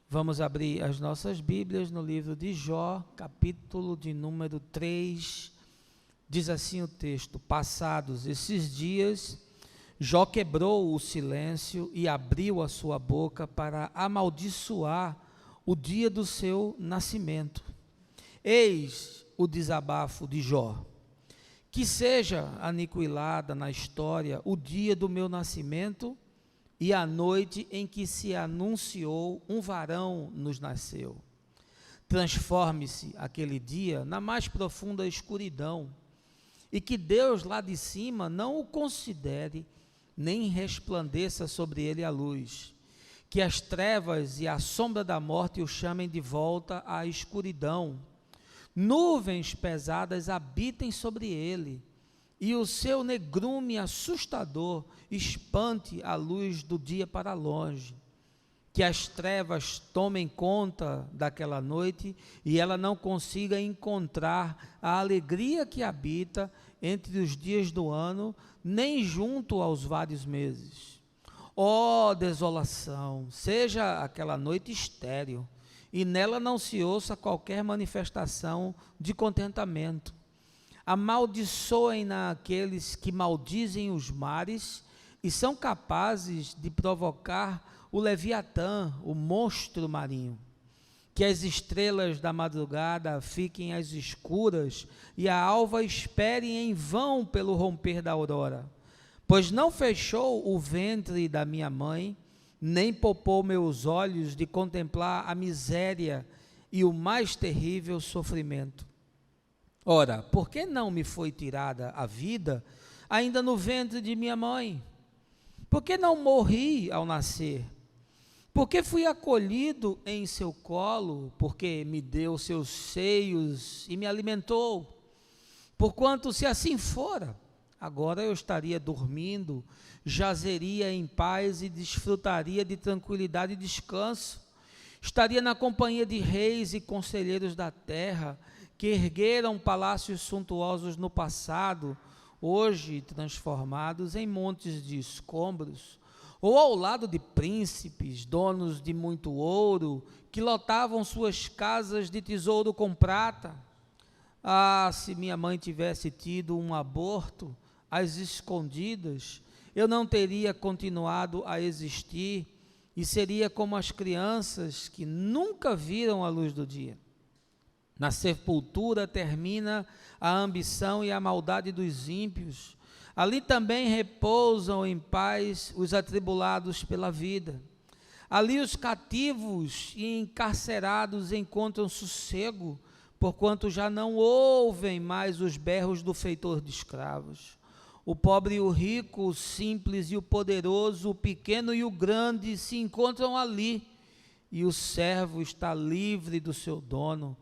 Vamos abrir as nossas Bíblias no livro de Jó, capítulo de número 3. Diz assim o texto: passados esses dias, Jó quebrou o silêncio e abriu a sua boca para amaldiçoar o dia do seu nascimento. Eis o desabafo de Jó: que seja aniquilada na história o dia do meu nascimento e a noite em que se anunciou um varão nos nasceu. Transforme-se aquele dia na mais profunda escuridão, e que Deus lá de cima não o considere, nem resplandeça sobre ele a luz. Que as trevas e a sombra da morte o chamem de volta à escuridão. Nuvens pesadas habitem sobre ele, e o seu negrume assustador espante a luz do dia para longe. Que as trevas tomem conta daquela noite e ela não consiga encontrar a alegria que habita entre os dias do ano, nem junto aos vários meses. Ó desolação, seja aquela noite estéril, e nela não se ouça qualquer manifestação de contentamento. Amaldiçoem aqueles que maldizem os mares e são capazes de provocar o Leviatã, o monstro marinho. Que as estrelas da madrugada fiquem às escuras e a alva espere em vão pelo romper da aurora. Pois não fechou o ventre da minha mãe, nem poupou meus olhos de contemplar a miséria e o mais terrível sofrimento. Ora, por que não me foi tirada a vida ainda no ventre de minha mãe? Por que não morri ao nascer? Por que fui acolhido em seu colo? Porque me deu seus seios e me alimentou? Porquanto, se assim fora, agora eu estaria dormindo, jazeria em paz e desfrutaria de tranquilidade e descanso. Estaria na companhia de reis e conselheiros da terra, que ergueram palácios suntuosos no passado, hoje transformados em montes de escombros, ou ao lado de príncipes, donos de muito ouro, que lotavam suas casas de tesouro com prata. Ah, se minha mãe tivesse tido um aborto às escondidas, eu não teria continuado a existir e seria como as crianças que nunca viram a luz do dia. Na sepultura termina a ambição e a maldade dos ímpios. Ali também repousam em paz os atribulados pela vida. Ali os cativos e encarcerados encontram sossego, porquanto já não ouvem mais os berros do feitor de escravos. O pobre e o rico, o simples e o poderoso, o pequeno e o grande se encontram ali, e o servo está livre do seu dono,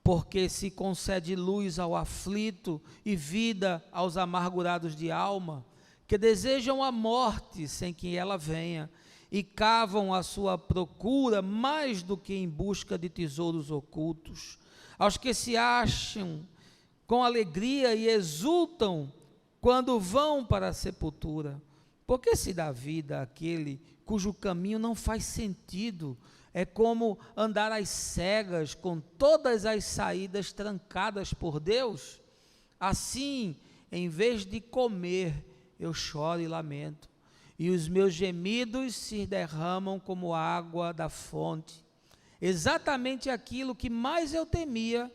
porque se concede luz ao aflito e vida aos amargurados de alma, que desejam a morte sem que ela venha, e cavam a sua procura mais do que em busca de tesouros ocultos. Aos que se acham com alegria e exultam quando vão para a sepultura, porque se dá vida àquele cujo caminho não faz sentido. É como andar às cegas, com todas as saídas trancadas por Deus. Assim, em vez de comer, eu choro e lamento, e os meus gemidos se derramam como água da fonte. Exatamente aquilo que mais eu temia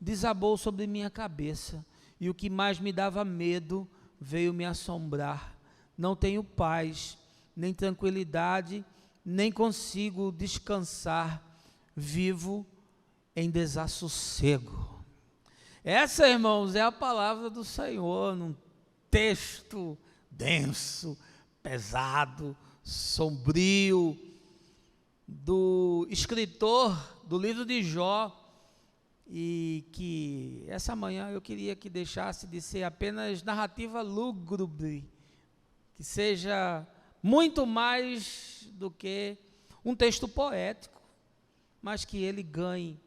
desabou sobre minha cabeça, e o que mais me dava medo veio me assombrar. Não tenho paz, nem tranquilidade, nem consigo descansar, vivo em desassossego. Essa, irmãos, é a palavra do Senhor, num texto denso, pesado, sombrio, do escritor do livro de Jó, e que essa manhã eu queria que deixasse de ser apenas narrativa lúgubre, que seja muito mais do que um texto poético, mas que ele ganhe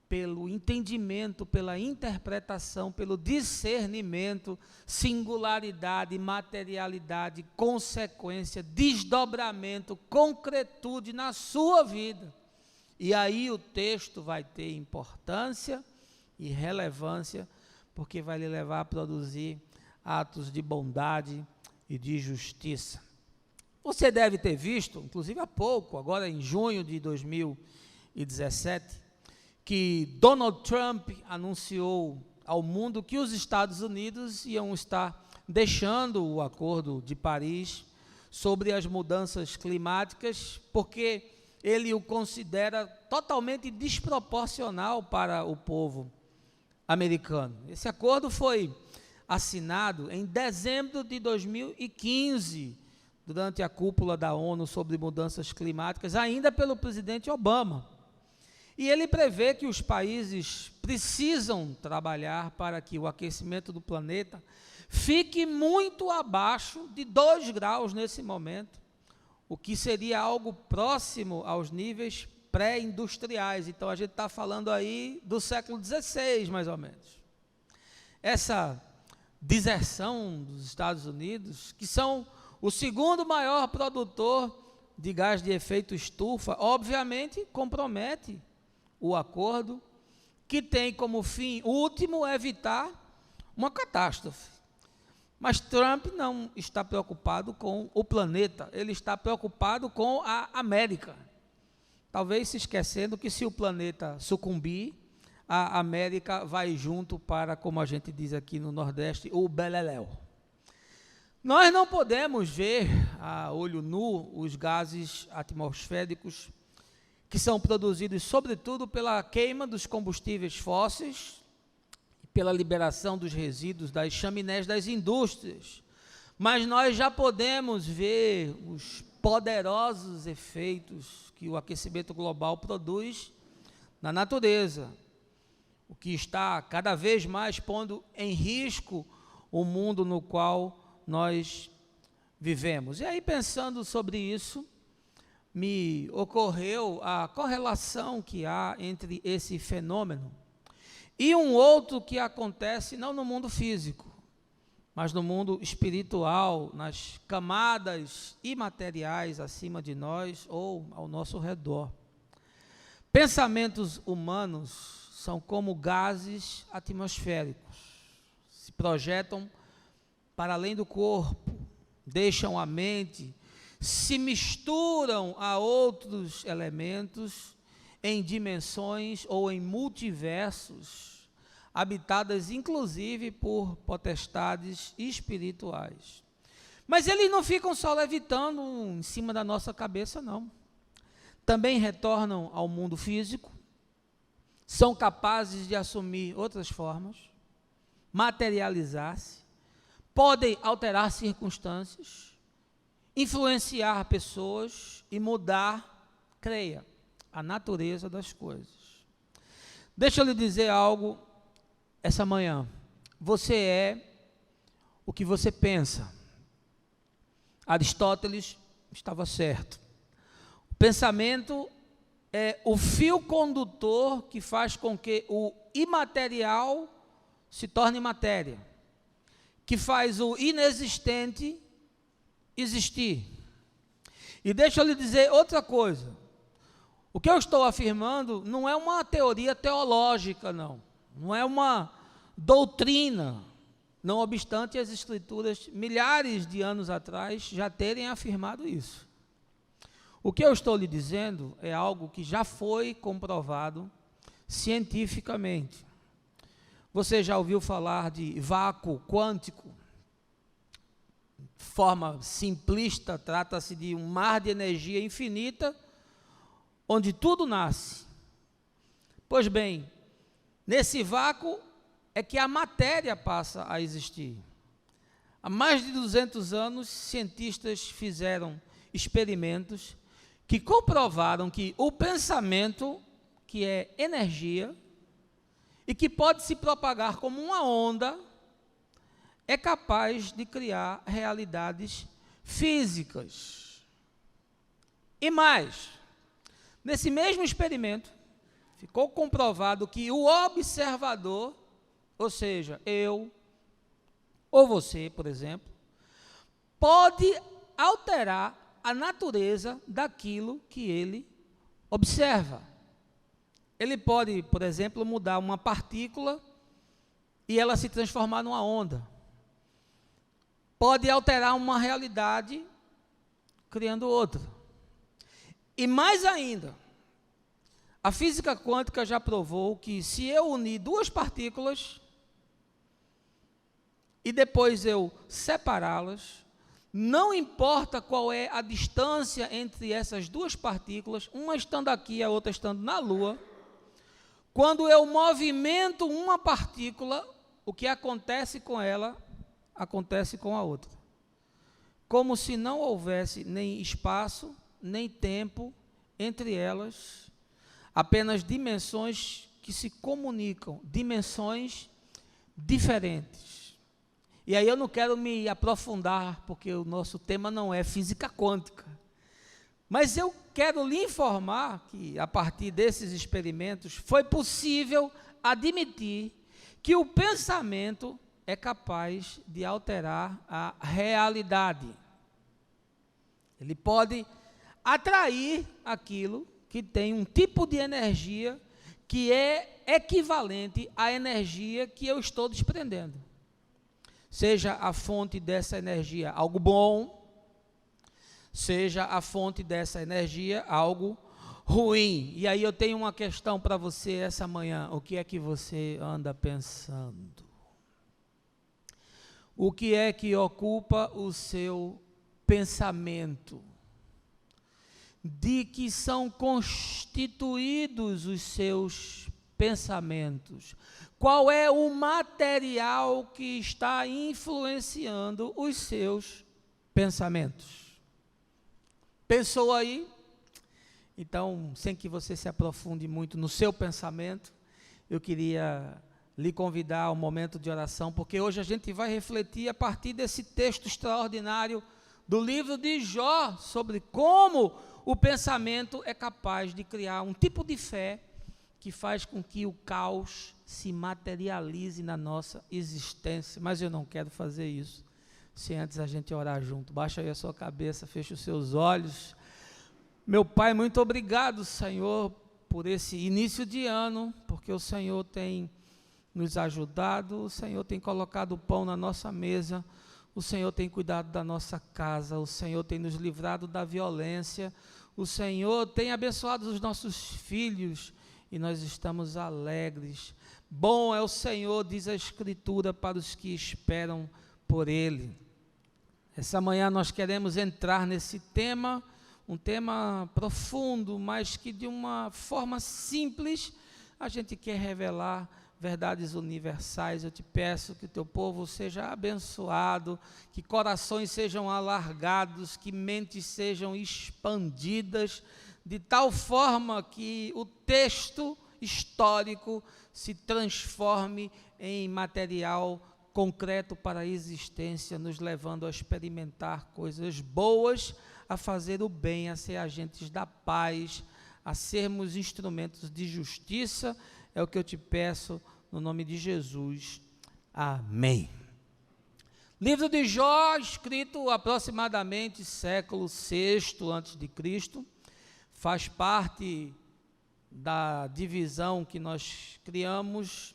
pelo entendimento, pela interpretação, pelo discernimento, singularidade, materialidade, consequência, desdobramento, concretude na sua vida. E aí o texto vai ter importância e relevância, porque vai lhe levar a produzir atos de bondade e de justiça. Você deve ter visto, inclusive há pouco, agora em junho de 2017, que Donald Trump anunciou ao mundo que os Estados Unidos iam estar deixando o Acordo de Paris sobre as mudanças climáticas, porque ele o considera totalmente desproporcional para o povo americano. Esse acordo foi assinado em dezembro de 2015, durante a cúpula da ONU sobre mudanças climáticas, ainda pelo presidente Obama. E ele prevê que os países precisam trabalhar para que o aquecimento do planeta fique muito abaixo de 2 graus nesse momento, o que seria algo próximo aos níveis pré-industriais. Então, a gente está falando aí do século XVI, mais ou menos. Essa deserção dos Estados Unidos, que são o segundo maior produtor de gás de efeito estufa, obviamente compromete o acordo, que tem como fim último evitar uma catástrofe. Mas Trump não está preocupado com o planeta, ele está preocupado com a América. Talvez se esquecendo que se o planeta sucumbir, a América vai junto para, como a gente diz aqui no Nordeste, o beleléu. Nós não podemos ver a olho nu os gases atmosféricos que são produzidos sobretudo pela queima dos combustíveis fósseis, pela liberação dos resíduos das chaminés das indústrias, mas nós já podemos ver os poderosos efeitos que o aquecimento global produz na natureza, o que está cada vez mais pondo em risco o mundo no qual nós vivemos. E aí, pensando sobre isso, me ocorreu a correlação que há entre esse fenômeno e um outro que acontece não no mundo físico, mas no mundo espiritual, nas camadas imateriais acima de nós ou ao nosso redor. Pensamentos humanos são como gases atmosféricos, se projetam para além do corpo, deixam a mente, se misturam a outros elementos em dimensões ou em multiversos, habitadas inclusive por potestades espirituais. Mas eles não ficam só levitando em cima da nossa cabeça, não. Também retornam ao mundo físico, são capazes de assumir outras formas, materializar-se, podem alterar circunstâncias, influenciar pessoas e mudar, creia, a natureza das coisas. Deixa eu lhe dizer algo essa manhã. Você é o que você pensa. Aristóteles estava certo. O pensamento é o fio condutor que faz com que o imaterial se torne matéria, que faz o inexistente existir. E deixa eu lhe dizer outra coisa. O que eu estou afirmando não é uma teoria teológica, não. Não é uma doutrina, não obstante as escrituras, milhares de anos atrás, já terem afirmado isso. O que eu estou lhe dizendo é algo que já foi comprovado cientificamente. Você já ouviu falar de vácuo quântico? De forma simplista, trata-se de um mar de energia infinita, onde tudo nasce. Pois bem, nesse vácuo é que a matéria passa a existir. Há mais de 200 anos, cientistas fizeram experimentos que comprovaram que o pensamento, que é energia, e que pode se propagar como uma onda, é capaz de criar realidades físicas. E mais, nesse mesmo experimento, ficou comprovado que o observador, ou seja, eu ou você, por exemplo, pode alterar a natureza daquilo que ele observa. Ele pode, por exemplo, mudar uma partícula e ela se transformar numa onda. Pode alterar uma realidade criando outra. E mais ainda, a física quântica já provou que se eu unir duas partículas e depois eu separá-las, não importa qual é a distância entre essas duas partículas, uma estando aqui e a outra estando na Lua, quando eu movimento uma partícula, o que acontece com ela, acontece com a outra. Como se não houvesse nem espaço, nem tempo entre elas, apenas dimensões que se comunicam, dimensões diferentes. E aí eu não quero me aprofundar, porque o nosso tema não é física quântica. Mas eu quero lhe informar que, a partir desses experimentos, foi possível admitir que o pensamento é capaz de alterar a realidade. Ele pode atrair aquilo que tem um tipo de energia que é equivalente à energia que eu estou desprendendo. Seja a fonte dessa energia algo bom, seja a fonte dessa energia algo ruim. E aí eu tenho uma questão para você essa manhã. O que é que você anda pensando? O que é que ocupa o seu pensamento? De que são constituídos os seus pensamentos? Qual é o material que está influenciando os seus pensamentos? Pensou aí? Então, sem que você se aprofunde muito no seu pensamento, eu queria lhe convidar ao momento de oração, porque hoje a gente vai refletir a partir desse texto extraordinário do livro de Jó, sobre como o pensamento é capaz de criar um tipo de fé que faz com que o caos se materialize na nossa existência. Mas eu não quero fazer isso sem antes a gente orar junto. Baixa aí a sua cabeça, fecha os seus olhos. Meu Pai, muito obrigado, Senhor, por esse início de ano, porque o Senhor tem nos ajudado, o Senhor tem colocado o pão na nossa mesa, o Senhor tem cuidado da nossa casa, o Senhor tem nos livrado da violência, o Senhor tem abençoado os nossos filhos, e nós estamos alegres. Bom é o Senhor, diz a Escritura, para os que esperam por Ele. Essa manhã nós queremos entrar nesse tema, um tema profundo, mas que de uma forma simples, a gente quer revelar verdades universais. Eu te peço que o teu povo seja abençoado, que corações sejam alargados, que mentes sejam expandidas, de tal forma que o texto histórico se transforme em material concreto para a existência, nos levando a experimentar coisas boas, a fazer o bem, a ser agentes da paz, a sermos instrumentos de justiça. É o que eu te peço, no nome de Jesus. Amém. Livro de Jó, escrito aproximadamente século VI a.C., faz parte da divisão que nós criamos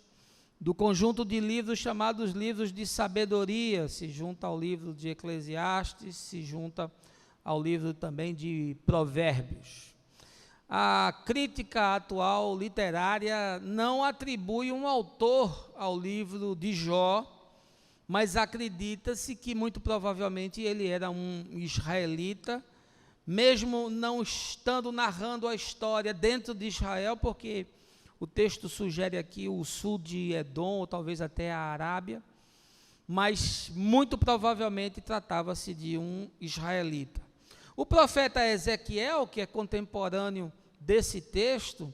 do conjunto de livros chamados livros de sabedoria. Se junta ao livro de Eclesiastes, se junta ao livro também de Provérbios. A crítica atual literária não atribui um autor ao livro de Jó, mas acredita-se que muito provavelmente ele era um israelita, mesmo não estando narrando a história dentro de Israel, porque o texto sugere aqui o sul de Edom, ou talvez até a Arábia, mas muito provavelmente tratava-se de um israelita. O profeta Ezequiel, que é contemporâneo desse texto,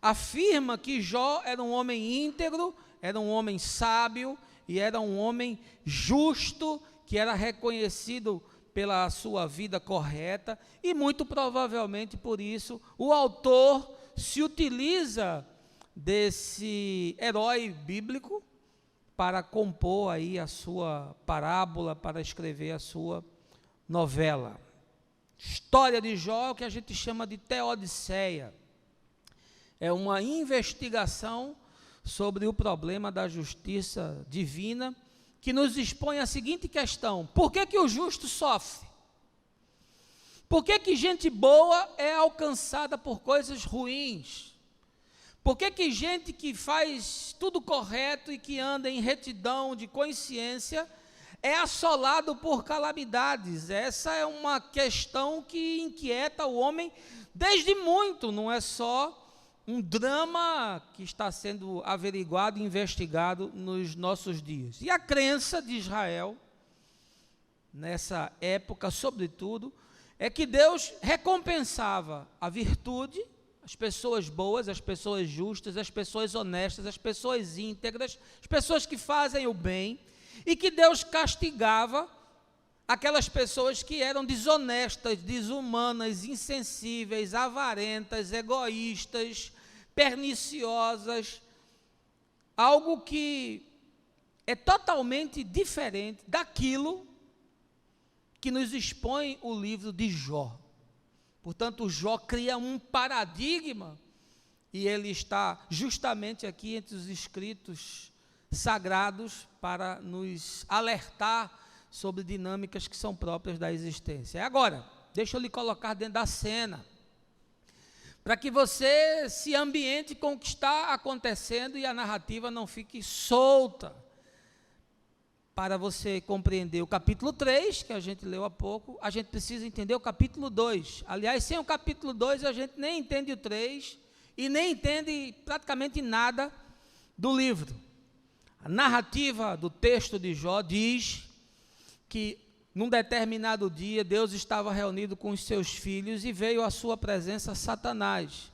afirma que Jó era um homem íntegro, era um homem sábio e era um homem justo, que era reconhecido pela sua vida correta, e muito provavelmente por isso o autor se utiliza desse herói bíblico para compor aí a sua parábola, para escrever a sua novela. História de Jó, que a gente chama de Teodiceia. É uma investigação sobre o problema da justiça divina, que nos expõe a seguinte questão: por que que o justo sofre? Por que que gente boa é alcançada por coisas ruins? Por que que gente que faz tudo correto e que anda em retidão de consciência é assolado por calamidades? Essa é uma questão que inquieta o homem desde muito, não é só um drama que está sendo averiguado e investigado nos nossos dias. E a crença de Israel, nessa época, sobretudo, é que Deus recompensava a virtude, as pessoas boas, as pessoas justas, as pessoas honestas, as pessoas íntegras, as pessoas que fazem o bem, e que Deus castigava aquelas pessoas que eram desonestas, desumanas, insensíveis, avarentas, egoístas, perniciosas, algo que é totalmente diferente daquilo que nos expõe o livro de Jó. Portanto, Jó cria um paradigma, e ele está justamente aqui entre os escritos sagrados para nos alertar sobre dinâmicas que são próprias da existência. Agora, deixa eu lhe colocar dentro da cena, para que você se ambiente com o que está acontecendo e a narrativa não fique solta. Para você compreender o capítulo 3, que a gente leu há pouco, a gente precisa entender o capítulo 2. Aliás, sem o capítulo 2, a gente nem entende o 3 e nem entende praticamente nada do livro. A narrativa do texto de Jó diz que num determinado dia Deus estava reunido com os seus filhos e veio à sua presença Satanás.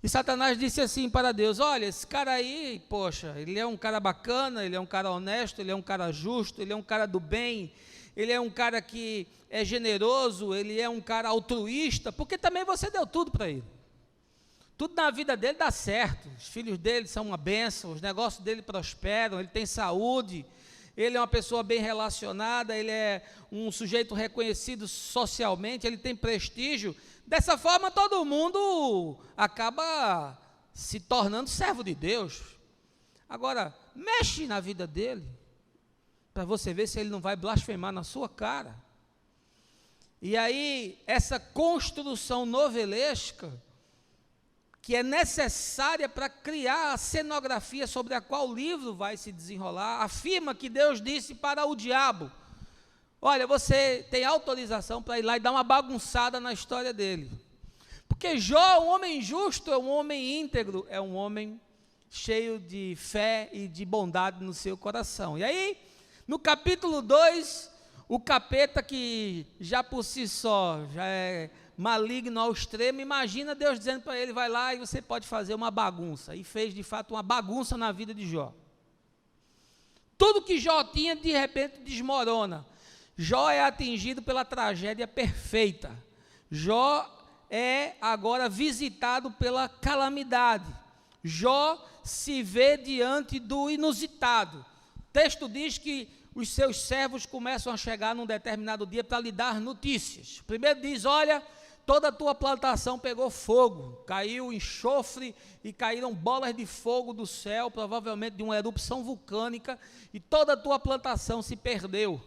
E Satanás disse assim para Deus: olha, esse cara aí, poxa, ele é um cara bacana, ele é um cara honesto, ele é um cara justo, ele é um cara do bem, ele é um cara que é generoso, ele é um cara altruísta, porque também você deu tudo para ele. Tudo na vida dele dá certo, os filhos dele são uma bênção, os negócios dele prosperam, ele tem saúde, ele é uma pessoa bem relacionada, ele é um sujeito reconhecido socialmente, ele tem prestígio. Dessa forma, todo mundo acaba se tornando servo de Deus. Agora, mexe na vida dele, para você ver se ele não vai blasfemar na sua cara. E aí, essa construção novelesca, que é necessária para criar a cenografia sobre a qual o livro vai se desenrolar, afirma que Deus disse para o diabo: olha, você tem autorização para ir lá e dar uma bagunçada na história dele. Porque Jó, um homem justo, é um homem íntegro, é um homem cheio de fé e de bondade no seu coração. E aí, no capítulo 2, o capeta, que já por si só já é maligno ao extremo, imagina Deus dizendo para ele: vai lá e você pode fazer uma bagunça. E fez de fato uma bagunça na vida de Jó. Tudo que Jó tinha, de repente, desmorona. Jó é atingido pela tragédia perfeita. Jó é agora visitado pela calamidade. Jó se vê diante do inusitado. O texto diz que os seus servos começam a chegar num determinado dia para lhe dar notícias. O primeiro diz: olha, toda a tua plantação pegou fogo, caiu enxofre e caíram bolas de fogo do céu, provavelmente de uma erupção vulcânica, e toda a tua plantação se perdeu.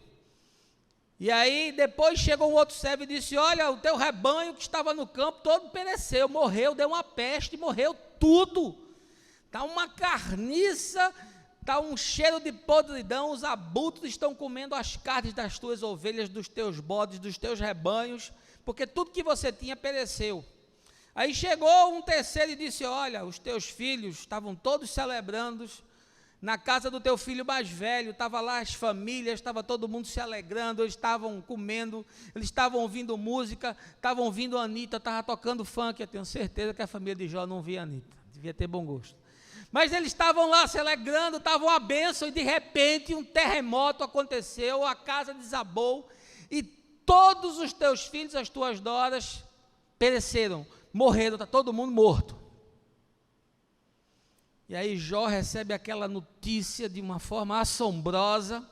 E aí depois chegou um outro servo e disse: olha, o teu rebanho que estava no campo todo pereceu, morreu, deu uma peste, morreu tudo. Está uma carniça, está um cheiro de podridão, os abutres estão comendo as carnes das tuas ovelhas, dos teus bodes, dos teus rebanhos, porque tudo que você tinha pereceu. Aí chegou um terceiro e disse: olha, os teus filhos estavam todos celebrando na casa do teu filho mais velho, estava lá as famílias, estava todo mundo se alegrando, eles estavam comendo, eles estavam ouvindo música, estavam ouvindo a Anitta, estava tocando funk. Eu tenho certeza que a família de Jó não via a Anitta, devia ter bom gosto. Mas eles estavam lá se alegrando, estavam a bênção, e de repente um terremoto aconteceu, a casa desabou, e todos os teus filhos, as tuas noras, pereceram, morreram, está todo mundo morto. E aí Jó recebe aquela notícia de uma forma assombrosa,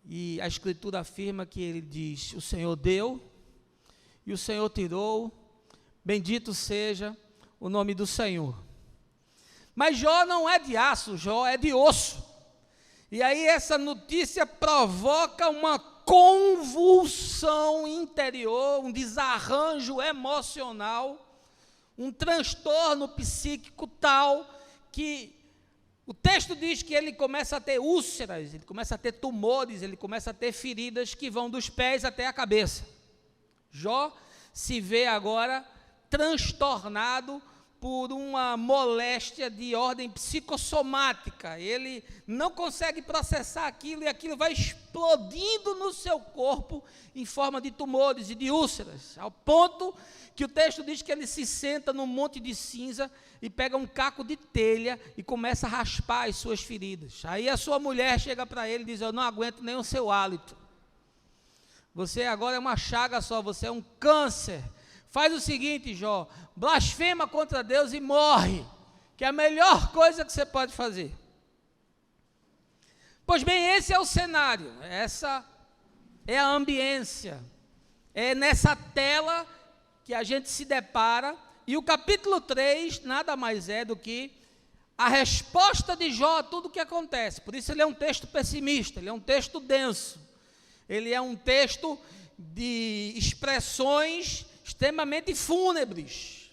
e a Escritura afirma que ele diz: o Senhor deu, e o Senhor tirou, bendito seja o nome do Senhor. Mas Jó não é de aço, Jó é de osso. E aí essa notícia provoca uma convulsão interior, um desarranjo emocional, um transtorno psíquico tal que o texto diz que ele começa a ter úlceras, ele começa a ter tumores, ele começa a ter feridas que vão dos pés até a cabeça. Jó se vê agora transtornado por uma moléstia de ordem psicossomática. Ele não consegue processar aquilo e aquilo vai explodindo no seu corpo em forma de tumores e de úlceras, ao ponto que o texto diz que ele se senta num monte de cinza e pega um caco de telha e começa a raspar as suas feridas. Aí a sua mulher chega para ele e diz: eu não aguento nem o seu hálito. Você agora é uma chaga só, você é um câncer. Faz o seguinte, Jó, blasfema contra Deus e morre, que é a melhor coisa que você pode fazer. Pois bem, esse é o cenário, essa é a ambiência, é nessa tela que a gente se depara, e o capítulo 3 nada mais é do que a resposta de Jó a tudo o que acontece. Por isso ele é um texto pessimista, ele é um texto denso, ele é um texto de expressões extremamente fúnebres,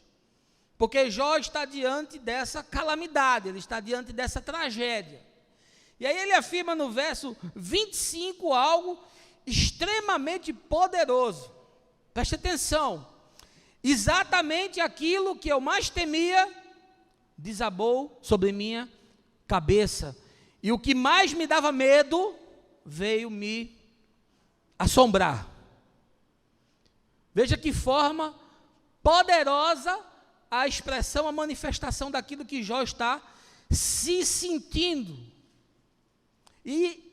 porque Jó está diante dessa calamidade, ele está diante dessa tragédia. E aí ele afirma no verso 25 algo extremamente poderoso. Preste atenção: exatamente aquilo que eu mais temia desabou sobre minha cabeça, e o que mais me dava medo veio me assombrar. Veja que forma poderosa a expressão, a manifestação daquilo que Jó está se sentindo. E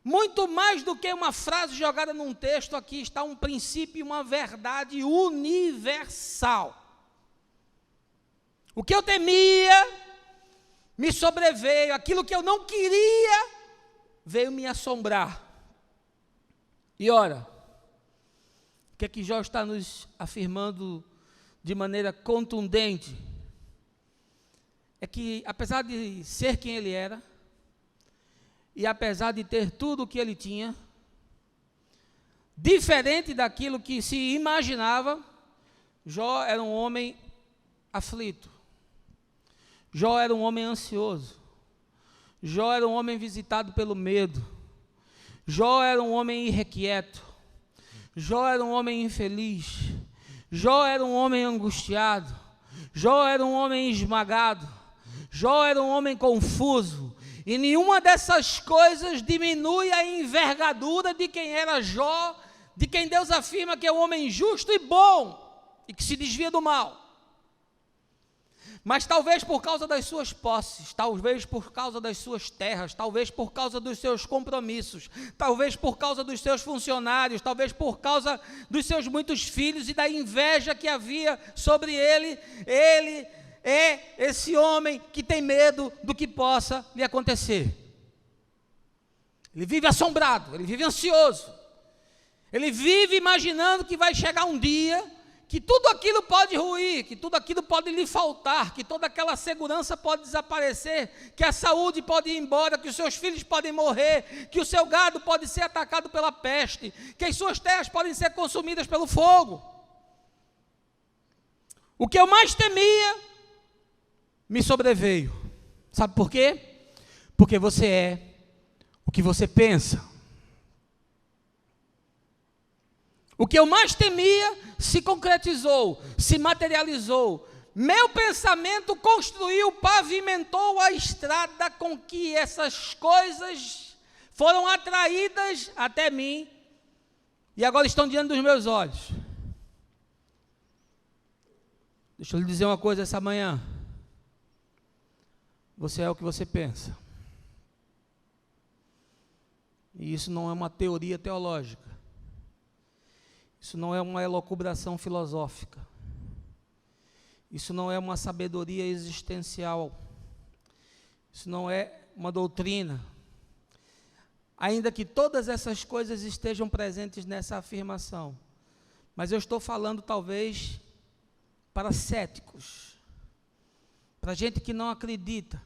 muito mais do que uma frase jogada num texto, aqui está um princípio e uma verdade universal. O que eu temia me sobreveio, aquilo que eu não queria veio me assombrar. E ora, o que é que Jó está nos afirmando de maneira contundente? É que, apesar de ser quem ele era, e apesar de ter tudo o que ele tinha, diferente daquilo que se imaginava, Jó era um homem aflito, Jó era um homem ansioso, Jó era um homem visitado pelo medo, Jó era um homem irrequieto, Jó era um homem infeliz, Jó era um homem angustiado, Jó era um homem esmagado, Jó era um homem confuso, e nenhuma dessas coisas diminui a envergadura de quem era Jó, de quem Deus afirma que é um homem justo e bom, e que se desvia do mal. Mas talvez por causa das suas posses, talvez por causa das suas terras, talvez por causa dos seus compromissos, talvez por causa dos seus funcionários, talvez por causa dos seus muitos filhos e da inveja que havia sobre ele, ele é esse homem que tem medo do que possa lhe acontecer. Ele vive assombrado, ele vive ansioso, ele vive imaginando que vai chegar um dia que tudo aquilo pode ruir, que tudo aquilo pode lhe faltar, que toda aquela segurança pode desaparecer, que a saúde pode ir embora, que os seus filhos podem morrer, que o seu gado pode ser atacado pela peste, que as suas terras podem ser consumidas pelo fogo. O que eu mais temia me sobreveio. Sabe por quê? Porque você é o que você pensa. O que eu mais temia se concretizou, se materializou. Meu pensamento construiu, pavimentou a estrada com que essas coisas foram atraídas até mim e agora estão diante dos meus olhos. Deixa eu lhe dizer uma coisa essa manhã. Você é o que você pensa. E isso não é uma teoria teológica. Isso não é uma elucubração filosófica. Isso não é uma sabedoria existencial. Isso não é uma doutrina. Ainda que todas essas coisas estejam presentes nessa afirmação. Mas eu estou falando talvez para céticos. para gente que não acredita.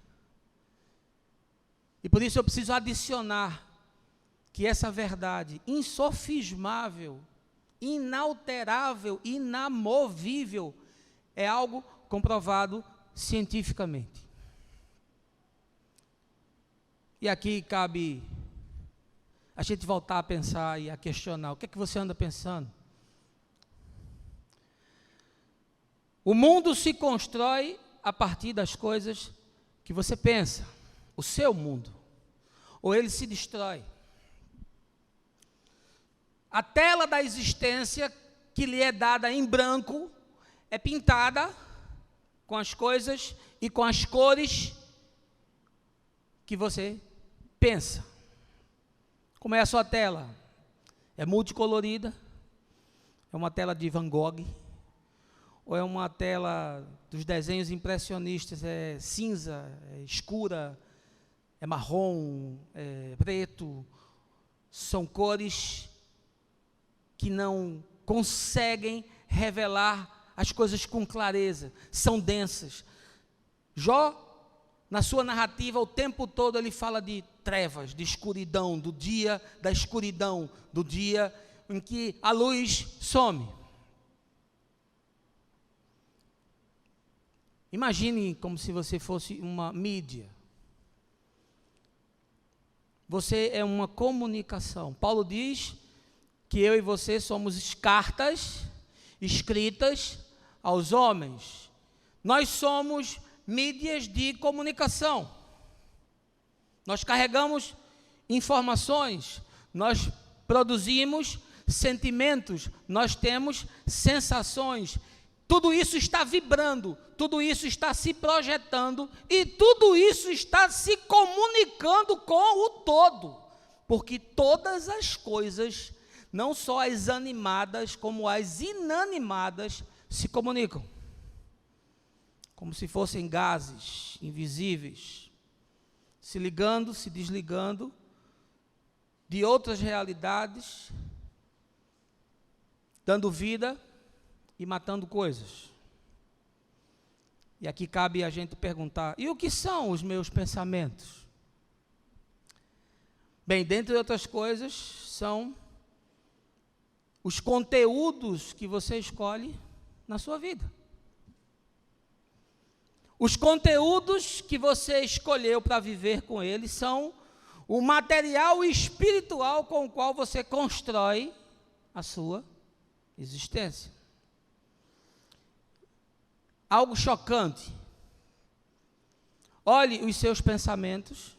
E por isso eu preciso adicionar que essa verdade insofismável, inalterável, inamovível, é algo comprovado cientificamente. E aqui cabe a gente voltar a pensar e a questionar: o que é que você anda pensando? O mundo se constrói a partir das coisas que você pensa, o seu mundo, ou ele se destrói. A tela da existência que lhe é dada em branco é pintada com as coisas e com as cores que você pensa. Como é a sua tela? É multicolorida? É uma tela de Van Gogh? Ou é uma tela dos desenhos impressionistas? É cinza, é escura, é marrom, é preto? São cores que não conseguem revelar as coisas com clareza, são densas. Jó, na sua narrativa, o tempo todo ele fala de trevas, de escuridão, do dia da escuridão, do dia em que a luz some. Imagine como se você fosse uma mídia. Você é uma comunicação. Paulo diz que eu e você somos cartas escritas aos homens. Nós somos mídias de comunicação. Nós carregamos informações, nós produzimos sentimentos, nós temos sensações. Tudo isso está vibrando, tudo isso está se projetando e tudo isso está se comunicando com o todo. Porque todas as coisas, não só as animadas, como as inanimadas, se comunicam. Como se fossem gases invisíveis, se ligando, se desligando de outras realidades, dando vida e matando coisas. E aqui cabe a gente perguntar: e o que são os meus pensamentos? Bem, dentre outras coisas, são os conteúdos que você escolhe na sua vida. Os conteúdos que você escolheu para viver com ele são o material espiritual com o qual você constrói a sua existência. Algo chocante. Olhe os seus pensamentos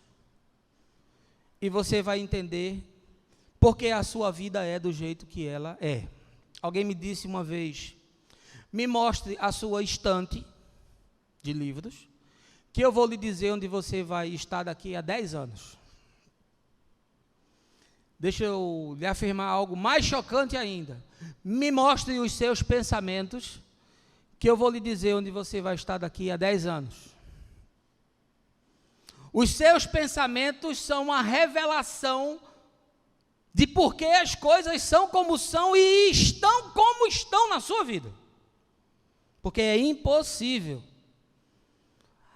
e você vai entender porque a sua vida é do jeito que ela é. Alguém me disse uma vez: me mostre a sua estante de livros, que eu vou lhe dizer onde você vai estar daqui a 10 anos. Deixa eu lhe afirmar algo mais chocante ainda. Me mostre os seus pensamentos, que eu vou lhe dizer onde você vai estar daqui a 10 anos. Os seus pensamentos são a revelação de por que as coisas são como são e estão como estão na sua vida. Porque é impossível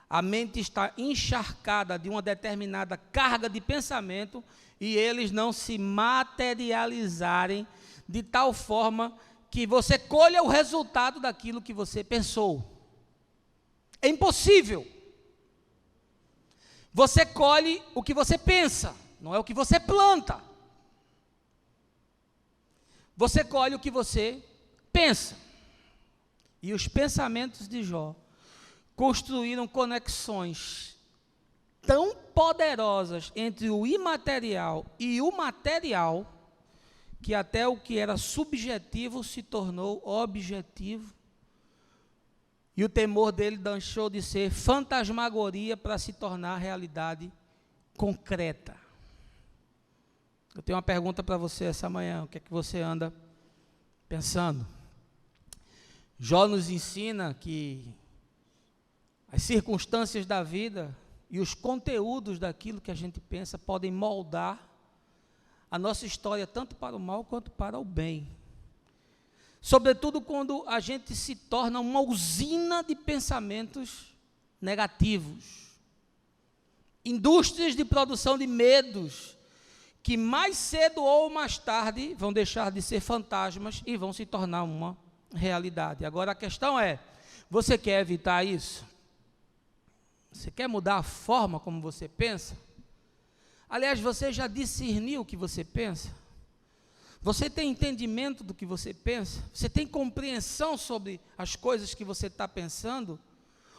a mente está encharcada de uma determinada carga de pensamento e eles não se materializarem de tal forma que você colha o resultado daquilo que você pensou. É impossível. Você colhe o que você pensa, não é o que você planta. Você colhe o que você pensa. E os pensamentos de Jó construíram conexões tão poderosas entre o imaterial e o material, que até o que era subjetivo se tornou objetivo, e o temor dele deixou de ser fantasmagoria para se tornar realidade concreta. Eu tenho uma pergunta para você essa manhã: o que é que você anda pensando? Jó nos ensina que as circunstâncias da vida e os conteúdos daquilo que a gente pensa podem moldar a nossa história tanto para o mal quanto para o bem. Sobretudo quando a gente se torna uma usina de pensamentos negativos, indústrias de produção de medos, que mais cedo ou mais tarde vão deixar de ser fantasmas e vão se tornar uma realidade. Agora a questão é, você quer evitar isso? Você quer mudar a forma como você pensa? Aliás, você já discerniu o que você pensa? Você tem entendimento do que você pensa? Você tem compreensão sobre as coisas que você está pensando?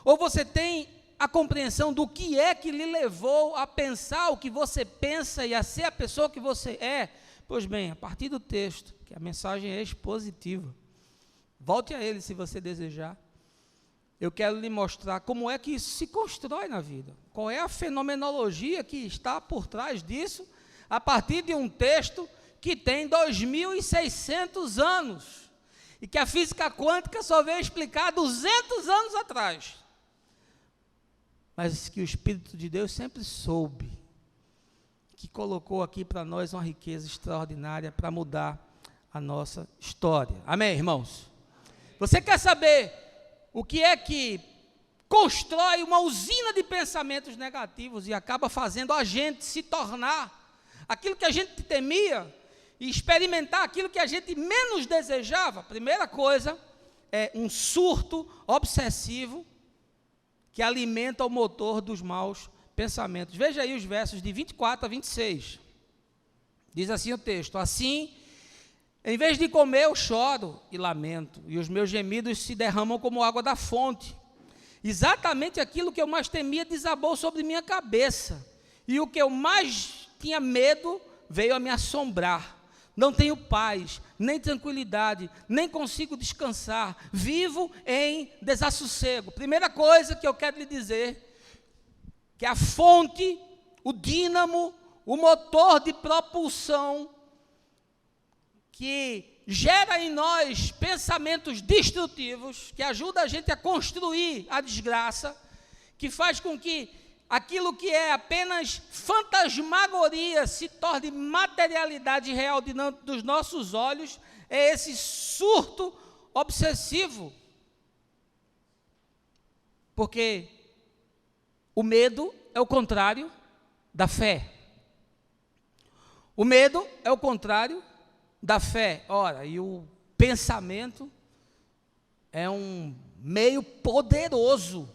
Ou você tem a compreensão do que é que lhe levou a pensar o que você pensa e a ser a pessoa que você é? Pois bem, a partir do texto, que a mensagem é expositiva, volte a ele se você desejar. Eu quero lhe mostrar como é que isso se constrói na vida. Qual é a fenomenologia que está por trás disso, a partir de um texto que tem 2.600 anos, e que a física quântica só veio explicar 200 anos atrás. Mas que o Espírito de Deus sempre soube, que colocou aqui para nós uma riqueza extraordinária para mudar a nossa história. Amém, irmãos? Você quer saber o que é que constrói uma usina de pensamentos negativos e acaba fazendo a gente se tornar aquilo que a gente temia e experimentar aquilo que a gente menos desejava? Primeira coisa é um surto obsessivo que alimenta o motor dos maus pensamentos. Veja aí os versos de 24 a 26. Diz assim o texto: assim, em vez de comer, eu choro e lamento, e os meus gemidos se derramam como água da fonte. Exatamente aquilo que eu mais temia desabou sobre minha cabeça, e o que eu mais tinha medo veio a me assombrar. Não tenho paz, nem tranquilidade, nem consigo descansar, vivo em desassossego. Primeira coisa que eu quero lhe dizer, que a fonte, o dínamo, o motor de propulsão, que gera em nós pensamentos destrutivos, que ajuda a gente a construir a desgraça, que faz com que aquilo que é apenas fantasmagoria se torne materialidade real dos nossos olhos, é esse surto obsessivo. Porque o medo é o contrário da fé. O medo é o contrário da fé. Ora, e o pensamento é um meio poderoso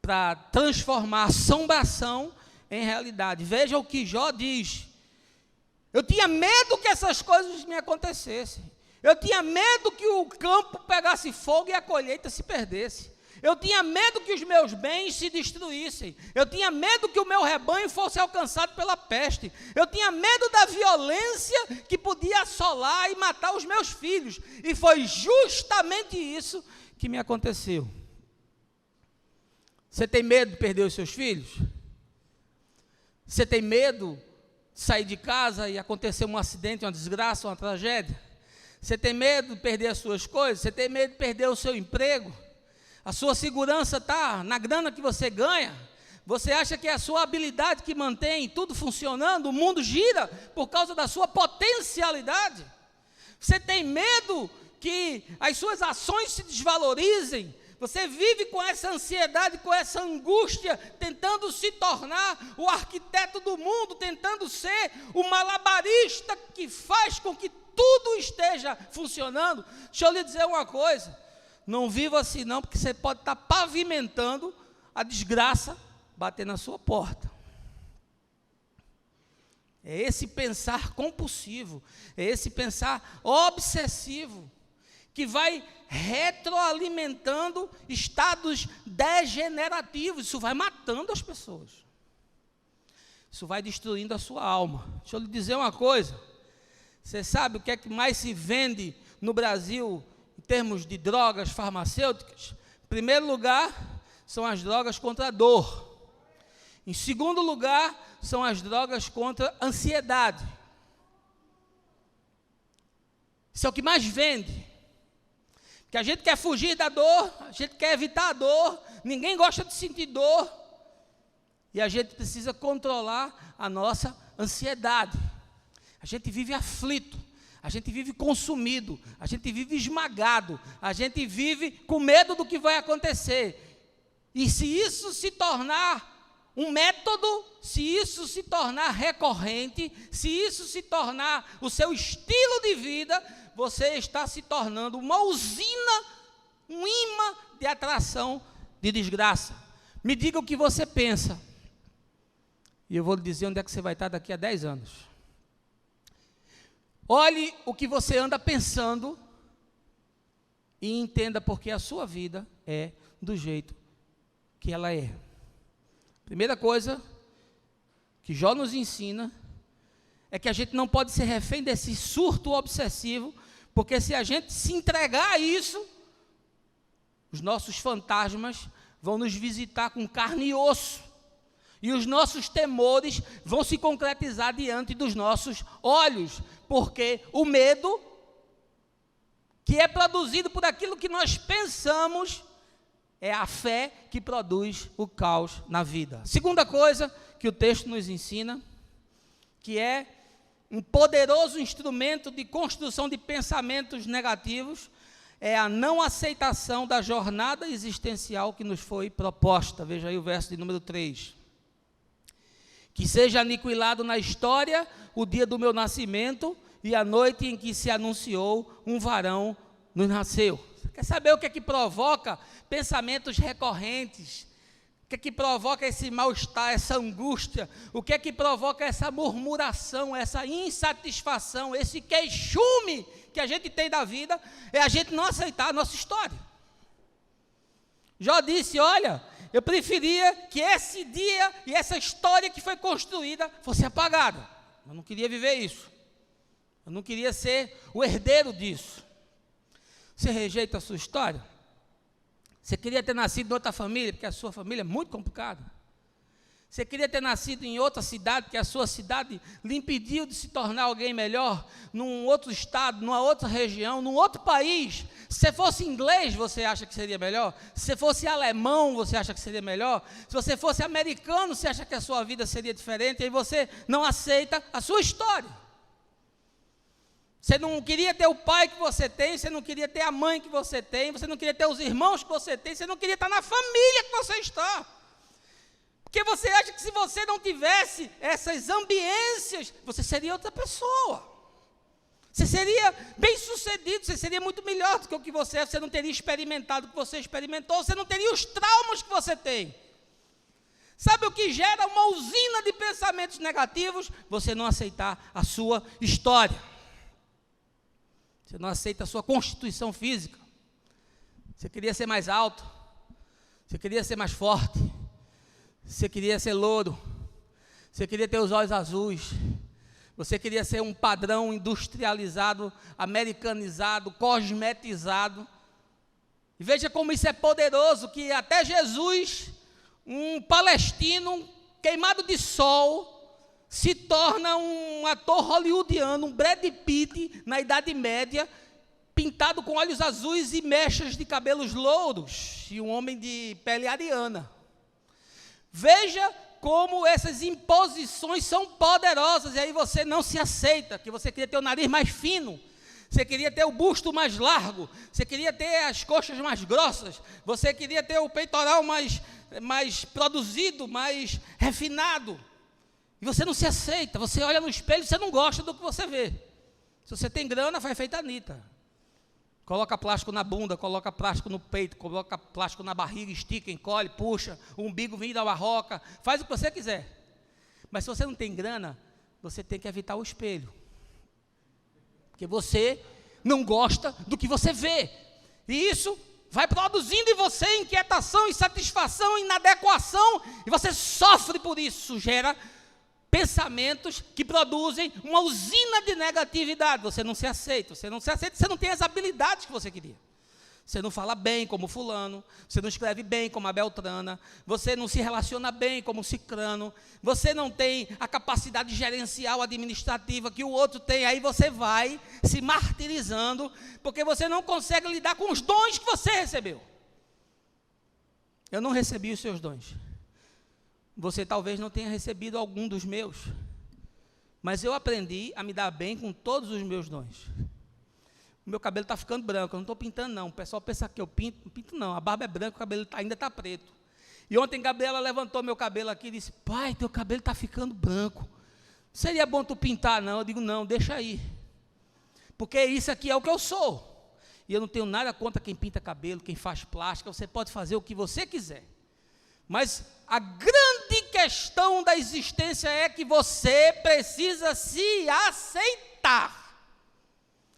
para transformar a assombração em realidade. Veja o que Jó diz: eu tinha medo que essas coisas me acontecessem, eu tinha medo que o campo pegasse fogo e a colheita se perdesse, eu tinha medo que os meus bens se destruíssem, eu tinha medo que o meu rebanho fosse alcançado pela peste, eu tinha medo da violência que podia assolar e matar os meus filhos, e foi justamente isso que me aconteceu. Você tem medo de perder os seus filhos? Você tem medo de sair de casa e acontecer um acidente, uma desgraça, uma tragédia? Você tem medo de perder as suas coisas? Você tem medo de perder o seu emprego? A sua segurança está na grana que você ganha? Você acha que é a sua habilidade que mantém tudo funcionando? O mundo gira por causa da sua potencialidade? Você tem medo que as suas ações se desvalorizem? Você vive com essa ansiedade, com essa angústia, tentando se tornar o arquiteto do mundo, tentando ser o malabarista que faz com que tudo esteja funcionando. Deixa eu lhe dizer uma coisa, não viva assim não, porque você pode estar pavimentando a desgraça bater na sua porta. É esse pensar compulsivo, é esse pensar obsessivo, que vai retroalimentando estados degenerativos. Isso vai matando as pessoas, isso vai destruindo a sua alma. Deixa eu lhe dizer uma coisa, você sabe o que é que mais se vende no Brasil em termos de drogas farmacêuticas? Em primeiro lugar, são as drogas contra a dor. Em segundo lugar, são as drogas contra a ansiedade. Isso é o que mais vende. Porque a gente quer fugir da dor, a gente quer evitar a dor, ninguém gosta de sentir dor, e a gente precisa controlar a nossa ansiedade. A gente vive aflito, a gente vive consumido, a gente vive esmagado, a gente vive com medo do que vai acontecer. E se isso se tornar um método, se isso se tornar recorrente, se isso se tornar o seu estilo de vida, você está se tornando uma usina, um imã de atração de desgraça. Me diga o que você pensa, e eu vou lhe dizer onde é que você vai estar daqui a 10 anos. Olhe o que você anda pensando e entenda porque a sua vida é do jeito que ela é. Primeira coisa que Jó nos ensina é que a gente não pode ser refém desse surto obsessivo, porque se a gente se entregar a isso, os nossos fantasmas vão nos visitar com carne e osso, e os nossos temores vão se concretizar diante dos nossos olhos, porque o medo, que é produzido por aquilo que nós pensamos, é a fé que produz o caos na vida. Segunda coisa que o texto nos ensina, que é um poderoso instrumento de construção de pensamentos negativos, é a não aceitação da jornada existencial que nos foi proposta. Veja aí o verso de número 3. Que seja aniquilado na história o dia do meu nascimento e a noite em que se anunciou um varão nos nasceu. Quer saber o que é que provoca pensamentos recorrentes? O que é que provoca esse mal-estar, essa angústia? O que é que provoca essa murmuração, essa insatisfação, esse queixume que a gente tem da vida? É a gente não aceitar a nossa história. Jó disse, olha, eu preferia que esse dia e essa história que foi construída fosse apagada. Eu não queria viver isso. Eu não queria ser o herdeiro disso. Você rejeita a sua história? Você queria ter nascido em outra família, porque a sua família é muito complicada. Você queria ter nascido em outra cidade, porque a sua cidade lhe impediu de se tornar alguém melhor, num outro estado, numa outra região, num outro país. Se você fosse inglês, você acha que seria melhor? Se você fosse alemão, você acha que seria melhor? Se você fosse americano, você acha que a sua vida seria diferente? E aí você não aceita a sua história. Você não queria ter o pai que você tem, você não queria ter a mãe que você tem, você não queria ter os irmãos que você tem, você não queria estar na família que você está. Porque você acha que se você não tivesse essas ambiências, você seria outra pessoa. Você seria bem-sucedido, você seria muito melhor do que o que você é, você não teria experimentado o que você experimentou, você não teria os traumas que você tem. Sabe o que gera uma usina de pensamentos negativos? Você não aceitar a sua história. Você não aceita a sua constituição física. Você queria ser mais alto. Você queria ser mais forte. Você queria ser louro. Você queria ter os olhos azuis. Você queria ser um padrão industrializado, americanizado, cosmetizado. E veja como isso é poderoso, que até Jesus, um palestino queimado de sol, se torna um ator hollywoodiano, um Brad Pitt na Idade Média, pintado com olhos azuis e mechas de cabelos louros, e um homem de pele ariana. Veja como essas imposições são poderosas, e aí você não se aceita, que você queria ter o nariz mais fino, você queria ter o busto mais largo, você queria ter as coxas mais grossas, você queria ter o peitoral mais produzido, mais refinado. E você não se aceita, você olha no espelho e você não gosta do que você vê. Se você tem grana, faz feita a Anitta. Coloca plástico na bunda, coloca plástico no peito, coloca plástico na barriga, estica, encolhe, puxa, o umbigo vem da barroca, faz o que você quiser. Mas se você não tem grana, você tem que evitar o espelho. Porque você não gosta do que você vê. E isso vai produzindo em você inquietação, insatisfação, inadequação, e você sofre por isso, gera pensamentos que produzem uma usina de negatividade. Você não se aceita, você não tem as habilidades que você queria. Você não fala bem como fulano, você não escreve bem como a Beltrana, você não se relaciona bem como o Cicrano, você não tem a capacidade gerencial administrativa que o outro tem, aí você vai se martirizando, porque você não consegue lidar com os dons que você recebeu. Eu não recebi os seus dons. Você talvez não tenha recebido algum dos meus, mas eu aprendi a me dar bem com todos os meus dons. O meu cabelo está ficando branco, eu não estou pintando não, o pessoal pensa que eu pinto, não pinto não, a barba é branca, o cabelo ainda está preto. E ontem Gabriela levantou meu cabelo aqui e disse: pai, teu cabelo está ficando branco. Seria bom tu pintar, não? Eu digo: não, deixa aí. Porque isso aqui é o que eu sou. E eu não tenho nada contra quem pinta cabelo, quem faz plástica. Você pode fazer o que você quiser. Mas a grande questão da existência é que você precisa se aceitar.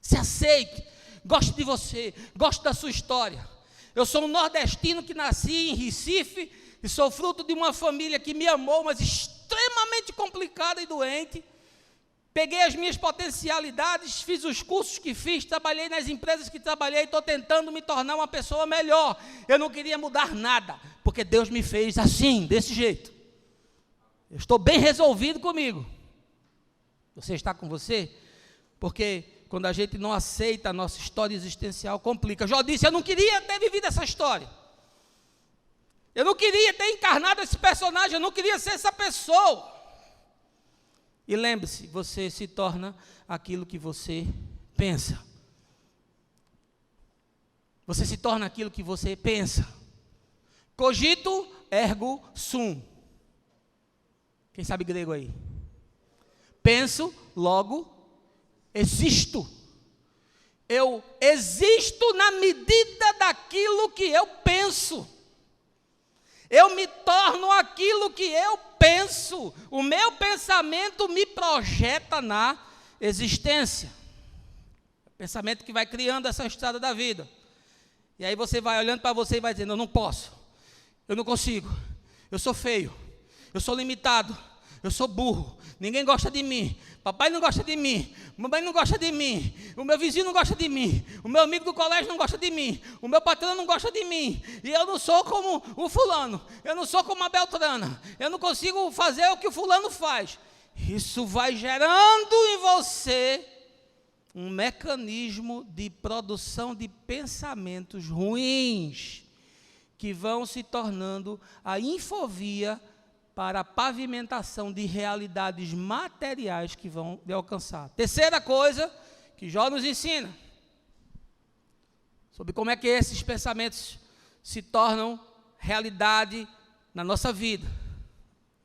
Se aceite. Gosto de você, gosto da sua história. Eu sou um nordestino que nasci em Recife e sou fruto de uma família que me amou, mas extremamente complicada e doente. Peguei as minhas potencialidades, fiz os cursos que fiz, trabalhei nas empresas que trabalhei, estou tentando me tornar uma pessoa melhor. Eu não queria mudar nada, porque Deus me fez assim, desse jeito. Eu estou bem resolvido comigo. Você está com você? Porque quando a gente não aceita a nossa história existencial, complica. Jó disse: eu não queria ter vivido essa história. Eu não queria ter encarnado esse personagem, eu não queria ser essa pessoa. E lembre-se, você se torna aquilo que você pensa. Você se torna aquilo que você pensa. Cogito ergo sum. Quem sabe grego aí? Penso, logo existo. Eu existo na medida daquilo que eu penso. Eu me torno aquilo que eu penso. O meu pensamento me projeta na existência. Pensamento que vai criando essa estrada da vida. E aí você vai olhando para você e vai dizendo: eu não posso, eu não consigo, eu sou feio, eu sou limitado, eu sou burro, ninguém gosta de mim, papai não gosta de mim, mamãe não gosta de mim, o meu vizinho não gosta de mim, o meu amigo do colégio não gosta de mim, o meu patrão não gosta de mim, e eu não sou como o fulano, eu não sou como a Beltrana, eu não consigo fazer o que o fulano faz. Isso vai gerando em você um mecanismo de produção de pensamentos ruins, que vão se tornando a infovia para a pavimentação de realidades materiais que vão lhe alcançar. Terceira coisa que Jó nos ensina, sobre como é que esses pensamentos se tornam realidade na nossa vida.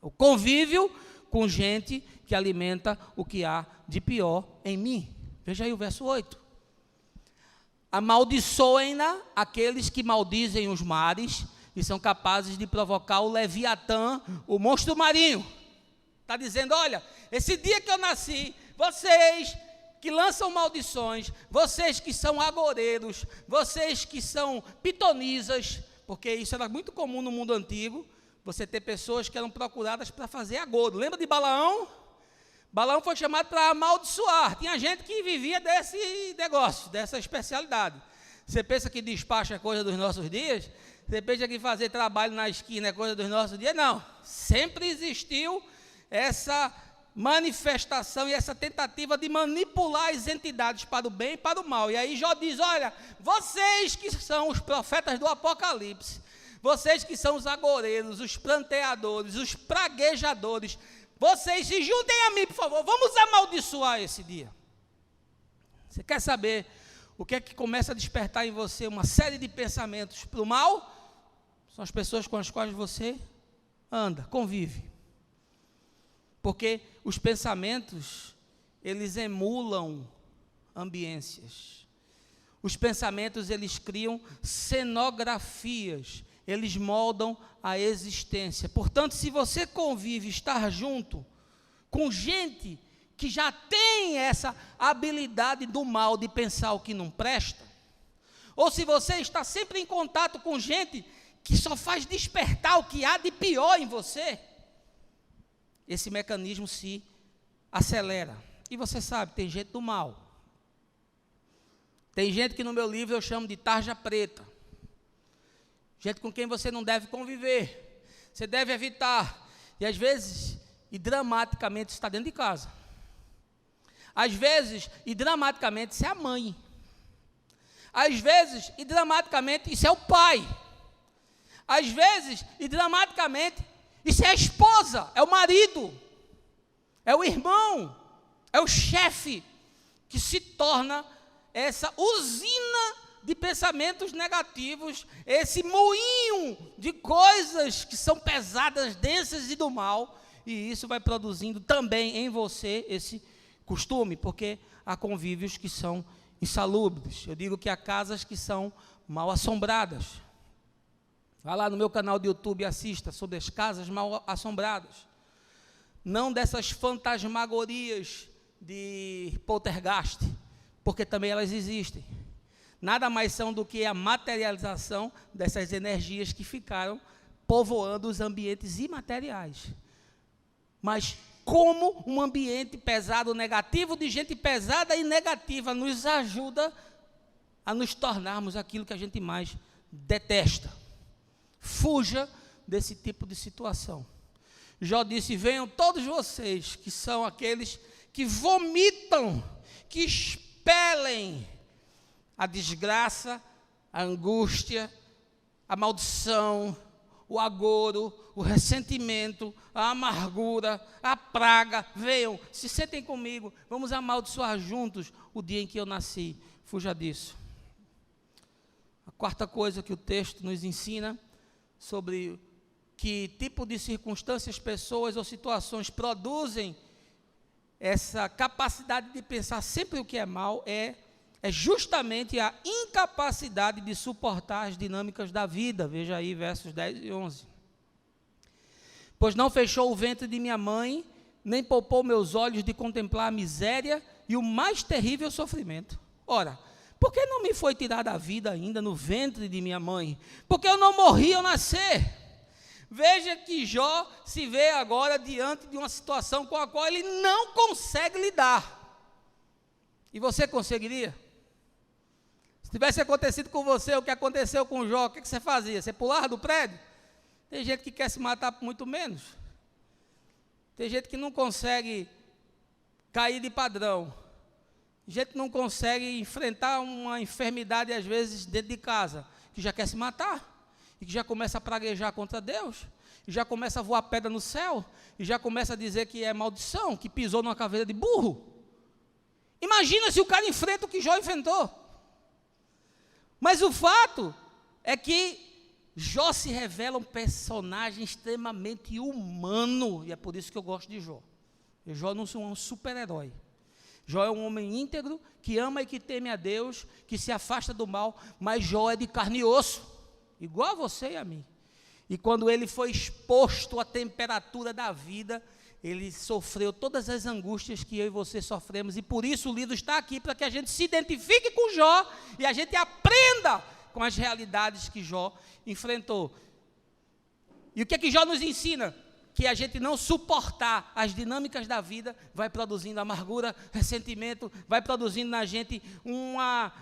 O convívio com gente que alimenta o que há de pior em mim. Veja aí o verso 8. Amaldiçoem-na aqueles que maldizem os mares e são capazes de provocar o Leviatã, o monstro marinho. Está dizendo: olha, esse dia que eu nasci, vocês que lançam maldições, vocês que são agoreiros, vocês que são pitonisas, porque isso era muito comum no mundo antigo, você ter pessoas que eram procuradas para fazer agouro. Lembra de Balaão? Balaão foi chamado para amaldiçoar. Tinha gente que vivia desse negócio, dessa especialidade. Você pensa que despacho é coisa dos nossos dias? Você pensa que fazer trabalho na esquina é coisa dos nossos dias? Não. Sempre existiu essa manifestação e essa tentativa de manipular as entidades para o bem e para o mal. E aí Jó diz: olha, vocês que são os profetas do Apocalipse, vocês que são os agoureiros, os planteadores, os praguejadores, vocês se juntem a mim, por favor, vamos amaldiçoar esse dia. Você quer saber o que é que começa a despertar em você uma série de pensamentos para o mal? São as pessoas com as quais você anda, convive. Porque os pensamentos, eles emulam ambiências. Os pensamentos, eles criam cenografias, eles moldam a existência. Portanto, se você convive, estar junto com gente que já tem essa habilidade do mal de pensar o que não presta, ou se você está sempre em contato com gente que só faz despertar o que há de pior em você, esse mecanismo se acelera. E você sabe, tem gente do mal. Tem gente que no meu livro eu chamo de tarja preta. Gente com quem você não deve conviver, você deve evitar, e às vezes, e dramaticamente, está dentro de casa. Às vezes, e dramaticamente, isso é a mãe. Às vezes, e dramaticamente, isso é o pai. Às vezes, e dramaticamente, isso é a esposa, é o marido, é o irmão, é o chefe, que se torna essa usina de pensamentos negativos, esse moinho de coisas que são pesadas, densas e do mal, e isso vai produzindo também em você esse costume, porque há convívios que são insalubres. Eu digo que há casas que são mal assombradas. Vá lá no meu canal do YouTube e assista sobre as casas mal assombradas. Não dessas fantasmagorias de poltergeist, porque também elas existem. Nada mais são do que a materialização dessas energias que ficaram povoando os ambientes imateriais. Mas como um ambiente pesado, negativo, de gente pesada e negativa, nos ajuda a nos tornarmos aquilo que a gente mais detesta. Fuja desse tipo de situação. Jó disse: venham todos vocês, que são aqueles que vomitam, que expelem a desgraça, a angústia, a maldição, o agouro, o ressentimento, a amargura, a praga. Venham, se sentem comigo, vamos amaldiçoar juntos o dia em que eu nasci. Fuja disso. A quarta coisa que o texto nos ensina sobre que tipo de circunstâncias, pessoas ou situações produzem essa capacidade de pensar sempre o que é mal é justamente a incapacidade de suportar as dinâmicas da vida. Veja aí versos 10 e 11. Pois não fechou o ventre de minha mãe, nem poupou meus olhos de contemplar a miséria e o mais terrível sofrimento. Ora, por que não me foi tirada a vida ainda no ventre de minha mãe? Porque eu não morri ao nascer. Veja que Jó se vê agora diante de uma situação com a qual ele não consegue lidar. E você conseguiria? Se tivesse acontecido com você o que aconteceu com Jó, o que você fazia? Você pulava do prédio? Tem gente que quer se matar por muito menos. Tem gente que não consegue cair de padrão. Gente que não consegue enfrentar uma enfermidade, às vezes, dentro de casa, que já quer se matar, e que já começa a praguejar contra Deus, e já começa a voar pedra no céu, e já começa a dizer que é maldição, que pisou numa caveira de burro. Imagina se o cara enfrenta o que Jó enfrentou. Mas o fato é que Jó se revela um personagem extremamente humano, e é por isso que eu gosto de Jó. Jó não é um super-herói. Jó é um homem íntegro, que ama e que teme a Deus, que se afasta do mal, mas Jó é de carne e osso, igual a você e a mim. E quando ele foi exposto à temperatura da vida, ele sofreu todas as angústias que eu e você sofremos, e por isso o livro está aqui, para que a gente se identifique com Jó, e a gente aprenda com as realidades que Jó enfrentou. E o que é que Jó nos ensina? Que a gente não suportar as dinâmicas da vida vai produzindo amargura, ressentimento, vai produzindo na gente uma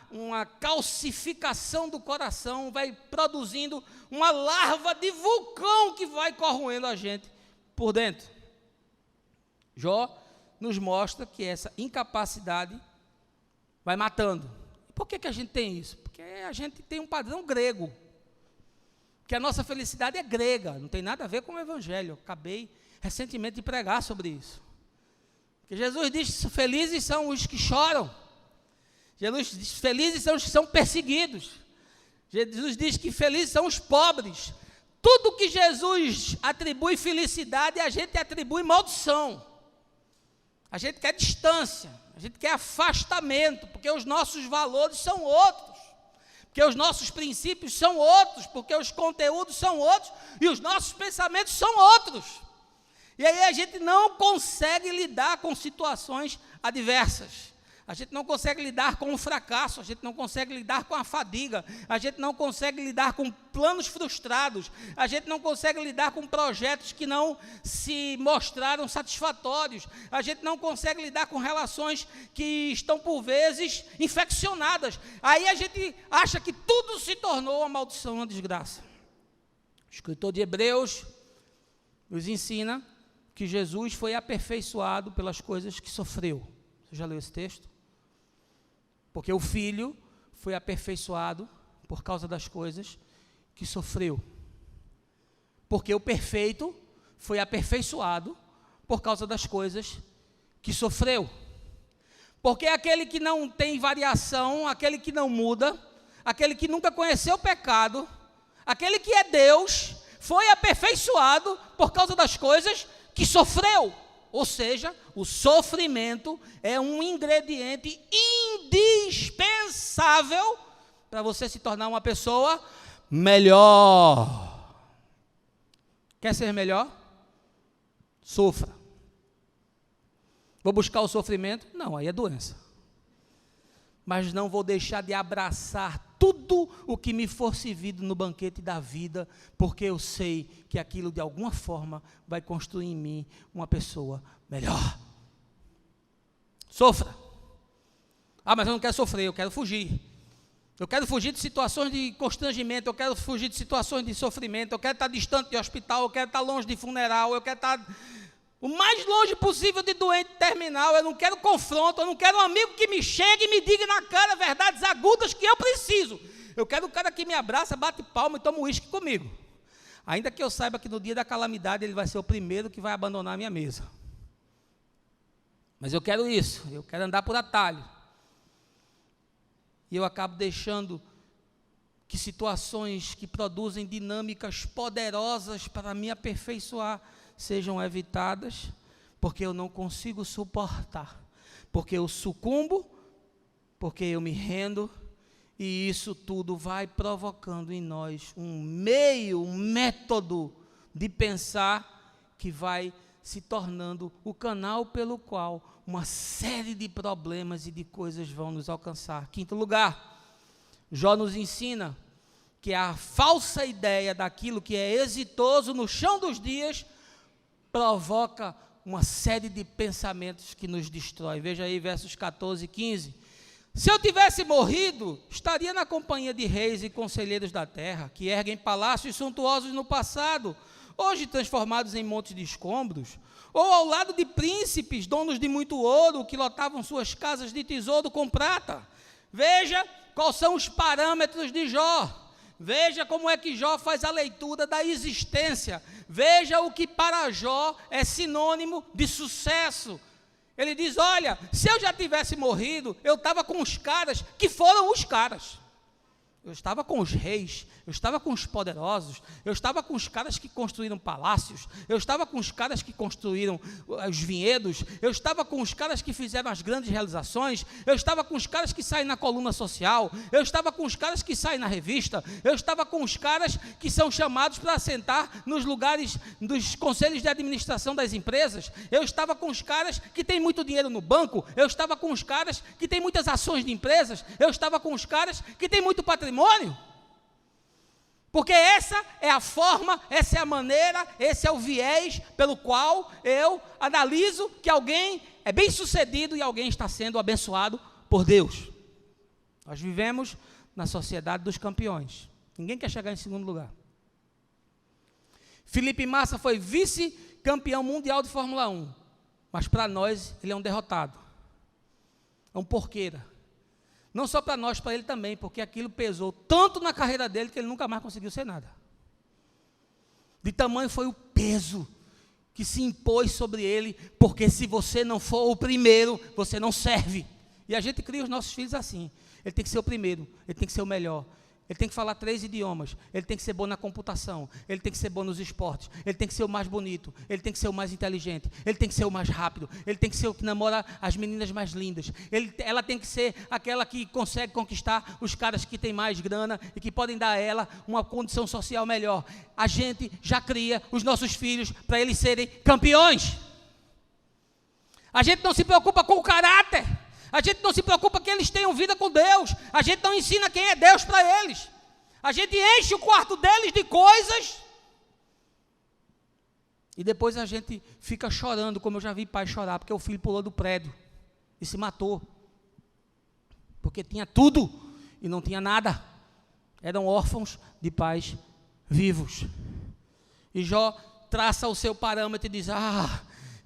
calcificação do coração, vai produzindo uma larva de vulcão que vai corroendo a gente por dentro. Jó nos mostra que essa incapacidade vai matando. Por que a gente tem isso? Porque a gente tem um padrão grego. Que a nossa felicidade é grega, não tem nada a ver com o evangelho. Eu acabei recentemente de pregar sobre isso. Porque Jesus diz que felizes são os que choram. Jesus diz que felizes são os que são perseguidos. Jesus diz que felizes são os pobres. Tudo que Jesus atribui felicidade, a gente atribui maldição. A gente quer distância, a gente quer afastamento, porque os nossos valores são outros. Porque os nossos princípios são outros, porque os conteúdos são outros, e os nossos pensamentos são outros. E aí a gente não consegue lidar com situações adversas. A gente não consegue lidar com o fracasso, a gente não consegue lidar com a fadiga, a gente não consegue lidar com planos frustrados, a gente não consegue lidar com projetos que não se mostraram satisfatórios, a gente não consegue lidar com relações que estão por vezes infeccionadas. Aí a gente acha que tudo se tornou uma maldição, uma desgraça. O escritor de Hebreus nos ensina que Jesus foi aperfeiçoado pelas coisas que sofreu. Você já leu esse texto? Porque o Filho foi aperfeiçoado por causa das coisas que sofreu. Porque o perfeito foi aperfeiçoado por causa das coisas que sofreu. Porque aquele que não tem variação, aquele que não muda, aquele que nunca conheceu o pecado, aquele que é Deus, foi aperfeiçoado por causa das coisas que sofreu. Ou seja, o sofrimento é um ingrediente indispensável para você se tornar uma pessoa melhor. Quer ser melhor? Sofra. Vou buscar o sofrimento? Não, aí é doença. Mas não vou deixar de abraçar tudo o que me for servido no banquete da vida, porque eu sei que aquilo de alguma forma vai construir em mim uma pessoa melhor. Sofra. Ah, mas eu não quero sofrer, eu quero fugir. Eu quero fugir de situações de constrangimento, eu quero fugir de situações de sofrimento, eu quero estar distante de hospital, eu quero estar longe de funeral, eu quero estar o mais longe possível de doente terminal, eu não quero confronto, eu não quero um amigo que me chegue e me diga na cara verdades agudas que eu preciso. Eu quero o cara que me abraça, bate palma e toma uísque comigo. Ainda que eu saiba que no dia da calamidade ele vai ser o primeiro que vai abandonar a minha mesa. Mas eu quero isso, eu quero andar por atalho. E eu acabo deixando que situações que produzem dinâmicas poderosas para me aperfeiçoar sejam evitadas, porque eu não consigo suportar, porque eu sucumbo, porque eu me rendo, e isso tudo vai provocando em nós um método de pensar que vai se tornando o canal pelo qual uma série de problemas e de coisas vão nos alcançar. Quinto lugar, Jó nos ensina que a falsa ideia daquilo que é exitoso no chão dos dias provoca uma série de pensamentos que nos destrói. Veja aí versos 14 e 15. Se eu tivesse morrido, estaria na companhia de reis e conselheiros da terra, que erguem palácios suntuosos no passado, hoje transformados em montes de escombros, ou ao lado de príncipes, donos de muito ouro, que lotavam suas casas de tesouro com prata. Veja quais são os parâmetros de Jó. Veja como é que Jó faz a leitura da existência. Veja o que para Jó é sinônimo de sucesso. Ele diz, olha, se eu já tivesse morrido, eu estava com os caras que foram os caras. Eu estava com os reis, eu estava com os poderosos, eu estava com os caras que construíram palácios, eu estava com os caras que construíram os vinhedos, eu estava com os caras que fizeram as grandes realizações, eu estava com os caras que saem na coluna social, eu estava com os caras que saem na revista, eu estava com os caras que são chamados para sentar nos lugares dos conselhos de administração das empresas, eu estava com os caras que têm muito dinheiro no banco, eu estava com os caras que têm muitas ações de empresas, eu estava com os caras que têm muito patrimônio. Porque essa é a forma, essa é a maneira, esse é o viés pelo qual eu analiso que alguém é bem sucedido e alguém está sendo abençoado por Deus. Nós vivemos na sociedade dos campeões. Ninguém quer chegar em segundo lugar. Felipe Massa foi vice-campeão mundial de Fórmula 1, mas para nós ele é um derrotado, é um porqueira. Não só para nós, para ele também, porque aquilo pesou tanto na carreira dele que ele nunca mais conseguiu ser nada. De tamanho foi o peso que se impôs sobre ele, porque se você não for o primeiro, você não serve. E a gente cria os nossos filhos assim. Ele tem que ser o primeiro, ele tem que ser o melhor. Ele tem que falar 3 idiomas, ele tem que ser bom na computação, ele tem que ser bom nos esportes, ele tem que ser o mais bonito, ele tem que ser o mais inteligente, ele tem que ser o mais rápido, ele tem que ser o que namora as meninas mais lindas, ela tem que ser aquela que consegue conquistar os caras que têm mais grana e que podem dar a ela uma condição social melhor. A gente já cria os nossos filhos para eles serem campeões. A gente não se preocupa com o caráter. A gente não se preocupa que eles tenham vida com Deus. A gente não ensina quem é Deus para eles. A gente enche o quarto deles de coisas. E depois a gente fica chorando, como eu já vi pai chorar, porque o filho pulou do prédio e se matou. Porque tinha tudo e não tinha nada. Eram órfãos de pais vivos. E Jó traça o seu parâmetro e diz,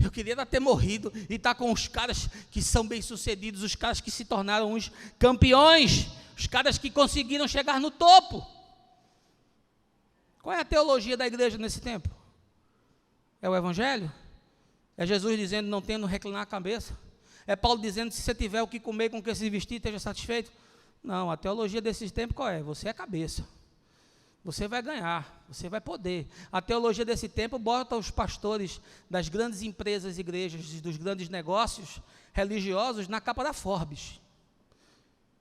eu queria ter morrido e estar com os caras que são bem-sucedidos, os caras que se tornaram uns campeões, os caras que conseguiram chegar no topo. Qual é a teologia da igreja nesse tempo? É o Evangelho? É Jesus dizendo, não tendo reclinar a cabeça? É Paulo dizendo, se você tiver o que comer, com o que se vestir, esteja satisfeito? Não, a teologia desses tempos qual é? Você é cabeça. Você vai ganhar, você vai poder. A teologia desse tempo bota os pastores das grandes empresas, igrejas e dos grandes negócios religiosos na capa da Forbes.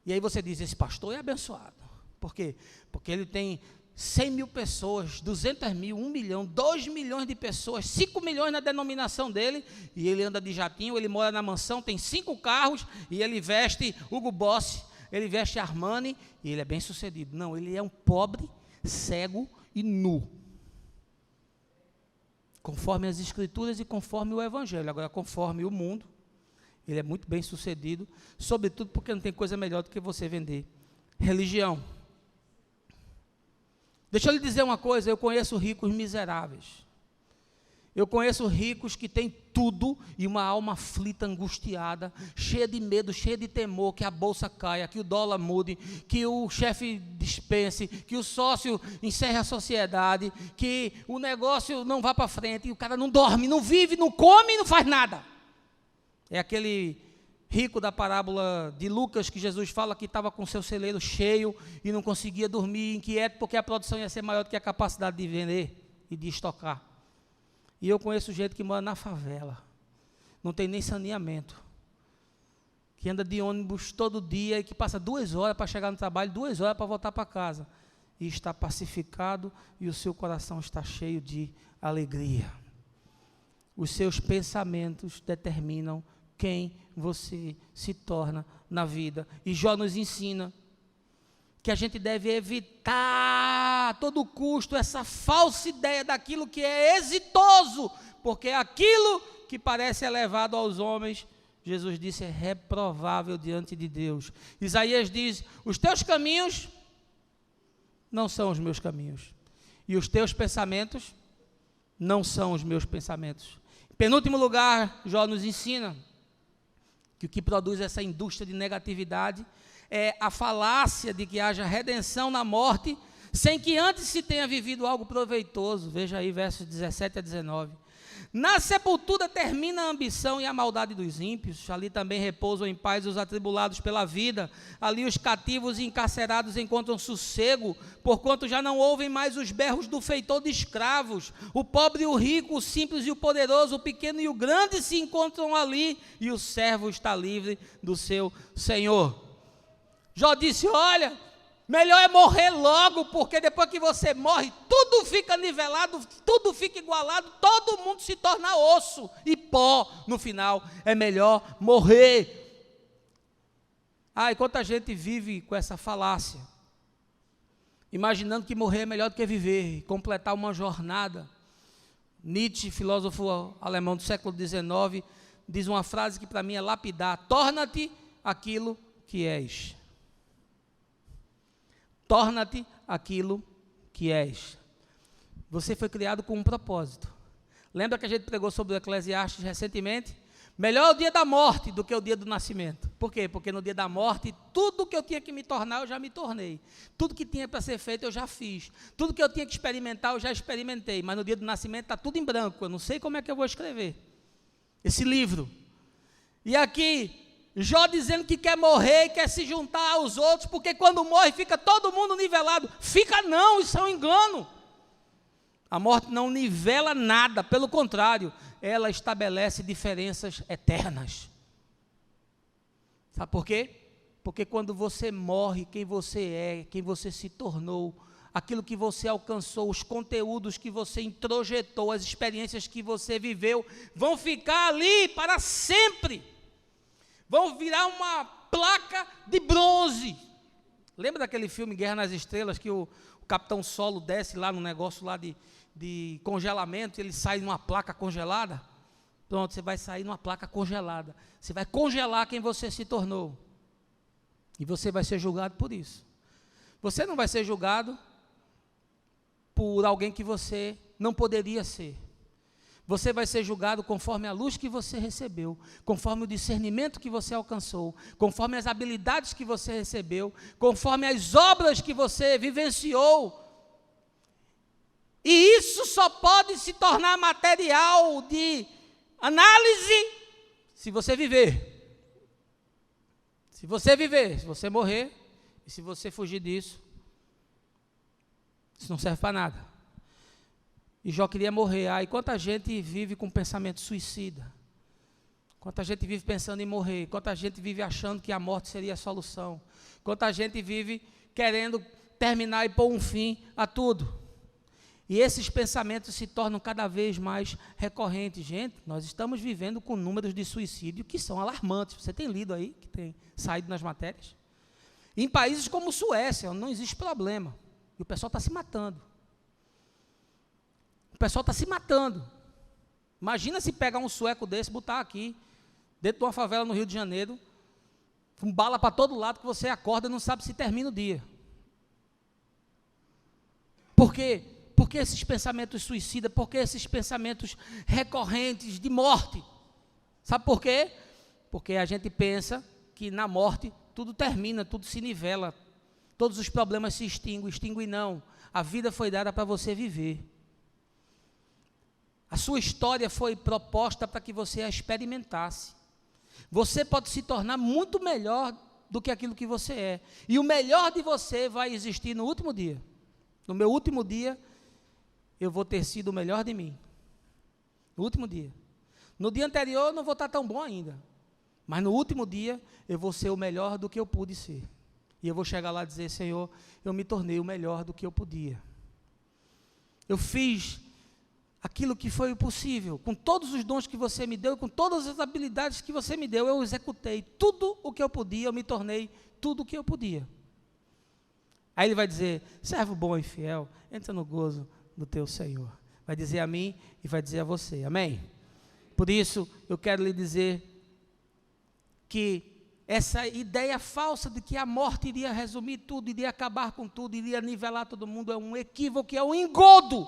E aí você diz, esse pastor é abençoado. Por quê? Porque ele tem 100 mil pessoas, 200 mil, 1 milhão, 2 milhões de pessoas, 5 milhões na denominação dele, e ele anda de jatinho, ele mora na mansão, tem 5 carros, e ele veste Hugo Boss, ele veste Armani, e ele é bem sucedido. Não, ele é um pobre, cego e nu, conforme as escrituras e conforme o evangelho. Agora, conforme o mundo, ele é muito bem sucedido, sobretudo porque não tem coisa melhor do que você vender religião. Deixa eu lhe dizer uma coisa, eu conheço ricos miseráveis, eu conheço ricos que têm tudo e uma alma aflita, angustiada, cheia de medo, cheia de temor, que a bolsa caia, que o dólar mude, que o chefe dispense, que o sócio encerre a sociedade, que o negócio não vá para frente, e o cara não dorme, não vive, não come, não faz nada. É aquele rico da parábola de Lucas, que Jesus fala que estava com seu celeiro cheio e não conseguia dormir, inquieto, porque a produção ia ser maior do que a capacidade de vender e de estocar. E eu conheço gente que mora na favela, não tem nem saneamento, que anda de ônibus todo dia e que passa 2 horas para chegar no trabalho, 2 horas para voltar para casa, e está pacificado e o seu coração está cheio de alegria. Os seus pensamentos determinam quem você se torna na vida. E Jó nos ensina que a gente deve evitar a todo custo essa falsa ideia daquilo que é exitoso, porque aquilo que parece elevado aos homens, Jesus disse, é reprovável diante de Deus. Isaías diz, os teus caminhos não são os meus caminhos, e os teus pensamentos não são os meus pensamentos. Em penúltimo lugar, Jó nos ensina que o que produz essa indústria de negatividade é a falácia de que haja redenção na morte, sem que antes se tenha vivido algo proveitoso. Veja aí versos 17 a 19. Na sepultura termina a ambição e a maldade dos ímpios, ali também repousam em paz os atribulados pela vida, ali os cativos e encarcerados encontram sossego, porquanto já não ouvem mais os berros do feitor de escravos, o pobre e o rico, o simples e o poderoso, o pequeno e o grande se encontram ali, e o servo está livre do seu Senhor. Jó disse, olha, melhor é morrer logo, porque depois que você morre, tudo fica nivelado, tudo fica igualado, todo mundo se torna osso e pó no final. É melhor morrer. E quanta gente vive com essa falácia, imaginando que morrer é melhor do que viver, completar uma jornada. Nietzsche, filósofo alemão do século XIX, diz uma frase que para mim é lapidar: torna-te aquilo que és. Torna-te aquilo que és. Você foi criado com um propósito. Lembra que a gente pregou sobre o Eclesiastes recentemente? Melhor é o dia da morte do que o dia do nascimento. Por quê? Porque no dia da morte, tudo que eu tinha que me tornar, eu já me tornei. Tudo que tinha para ser feito, eu já fiz. Tudo que eu tinha que experimentar, eu já experimentei. Mas no dia do nascimento está tudo em branco. Eu não sei como é que eu vou escrever esse livro. E aqui Jó dizendo que quer morrer e quer se juntar aos outros, porque quando morre fica todo mundo nivelado. Fica não, isso é um engano. A morte não nivela nada, pelo contrário, ela estabelece diferenças eternas. Sabe por quê? Porque quando você morre, quem você é, quem você se tornou, aquilo que você alcançou, os conteúdos que você introjetou, as experiências que você viveu, vão ficar ali para sempre. Vão virar uma placa de bronze. Lembra daquele filme Guerra nas Estrelas, que o Capitão Solo desce lá no negócio lá de congelamento, e ele sai numa placa congelada? Pronto, você vai sair numa placa congelada. Você vai congelar quem você se tornou. E você vai ser julgado por isso. Você não vai ser julgado por alguém que você não poderia ser. Você vai ser julgado conforme a luz que você recebeu, conforme o discernimento que você alcançou, conforme as habilidades que você recebeu, conforme as obras que você vivenciou. E isso só pode se tornar material de análise se você viver. Se você viver, se você morrer, E se você fugir disso, isso não serve para nada. E Jó queria morrer. E quanta gente vive com pensamento suicida? Quanta gente vive pensando em morrer? Quanta gente vive achando que a morte seria a solução? Quanta gente vive querendo terminar e pôr um fim a tudo? E esses pensamentos se tornam cada vez mais recorrentes. Gente, nós estamos vivendo com números de suicídio que são alarmantes. Você tem lido aí, que tem saído nas matérias? Em países como Suécia, onde não existe problema. E o pessoal está se matando. O pessoal está se matando. Imagina se pegar um sueco desse, botar aqui, dentro de uma favela no Rio de Janeiro, com bala para todo lado, que você acorda e não sabe se termina o dia. Por quê? Porque esses pensamentos suicidas, porque esses pensamentos recorrentes de morte. Sabe por quê? Porque a gente pensa que na morte tudo termina, tudo se nivela, todos os problemas se extinguem não. A vida foi dada para você viver. A sua história foi proposta para que você a experimentasse. Você pode se tornar muito melhor do que aquilo que você é. E o melhor de você vai existir no último dia. No meu último dia, eu vou ter sido o melhor de mim. No último dia. No dia anterior, eu não vou estar tão bom ainda. Mas no último dia, eu vou ser o melhor do que eu pude ser. E eu vou chegar lá e dizer, Senhor, eu me tornei o melhor do que eu podia. Eu fiz aquilo que foi possível, com todos os dons que você me deu, com todas as habilidades que você me deu, eu executei tudo o que eu podia, eu me tornei tudo o que eu podia. Aí ele vai dizer, servo bom e fiel, entra no gozo do teu Senhor. Vai dizer a mim e vai dizer a você, amém? Por isso, eu quero lhe dizer que essa ideia falsa de que a morte iria resumir tudo, iria acabar com tudo, iria nivelar todo mundo, é um equívoco, é um engodo.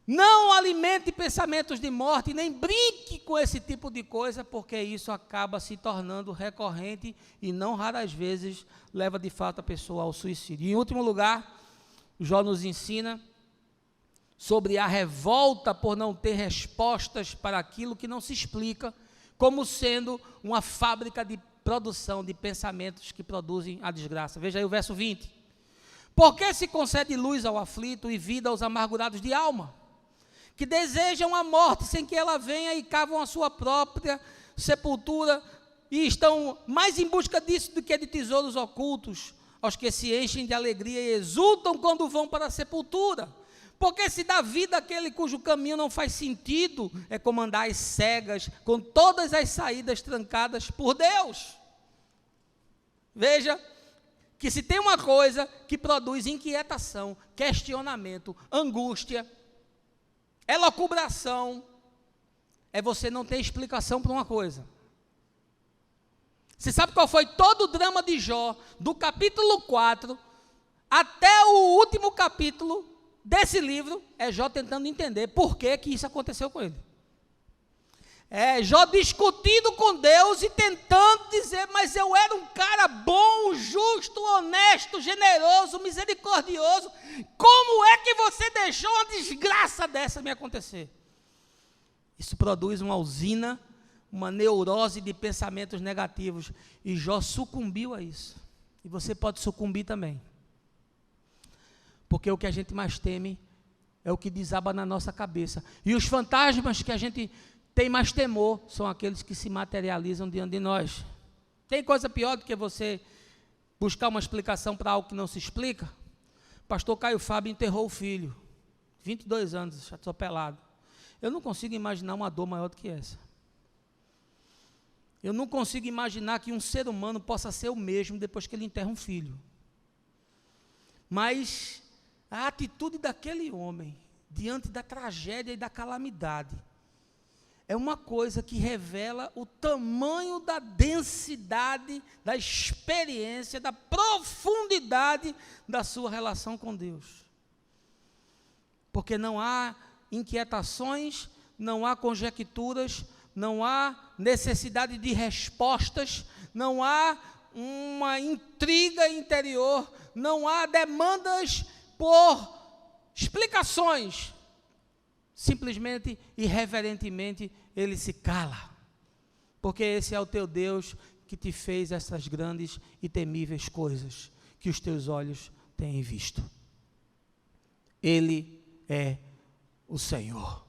Não alimente pensamentos de morte, nem brinque com esse tipo de coisa, porque isso acaba se tornando recorrente e não raras vezes leva de fato a pessoa ao suicídio. E em último lugar, Jó nos ensina sobre a revolta por não ter respostas para aquilo que não se explica, como sendo uma fábrica de produção de pensamentos que produzem a desgraça. Veja aí o verso 20. Por que se concede luz ao aflito e vida aos amargurados de alma, que desejam a morte sem que ela venha e cavam a sua própria sepultura e estão mais em busca disso do que de tesouros ocultos, aos que se enchem de alegria e exultam quando vão para a sepultura? Porque se dá vida àquele cujo caminho não faz sentido, é como andar às cegas, com todas as saídas trancadas por Deus. Veja que se tem uma coisa que produz inquietação, questionamento, angústia, elucubração, é você não ter explicação para uma coisa. Você sabe qual foi todo o drama de Jó, do capítulo 4 até o último capítulo desse livro? É Jó tentando entender por que isso aconteceu com ele. É Jó discutindo com Deus e tentando dizer, mas eu era um cara bom, justo, honesto, generoso, misericordioso. Como é que você deixou uma desgraça dessa me acontecer? Isso produz uma usina, uma neurose de pensamentos negativos. E Jó sucumbiu a isso. E você pode sucumbir também. Porque o que a gente mais teme é o que desaba na nossa cabeça. E os fantasmas que a gente tem mais temor são aqueles que se materializam diante de nós. Tem coisa pior do que você buscar uma explicação para algo que não se explica? O pastor Caio Fábio enterrou o filho, 22 anos, atropelado. Eu não consigo imaginar uma dor maior do que essa. Eu não consigo imaginar que um ser humano possa ser o mesmo depois que ele enterra um filho. Mas a atitude daquele homem, diante da tragédia e da calamidade, é uma coisa que revela o tamanho da densidade, da experiência, da profundidade da sua relação com Deus. Porque não há inquietações, não há conjecturas, não há necessidade de respostas, não há uma intriga interior, não há demandas por explicações. Simplesmente e reverentemente ele se cala, porque esse é o teu Deus que te fez essas grandes e temíveis coisas que os teus olhos têm visto. Ele é o Senhor.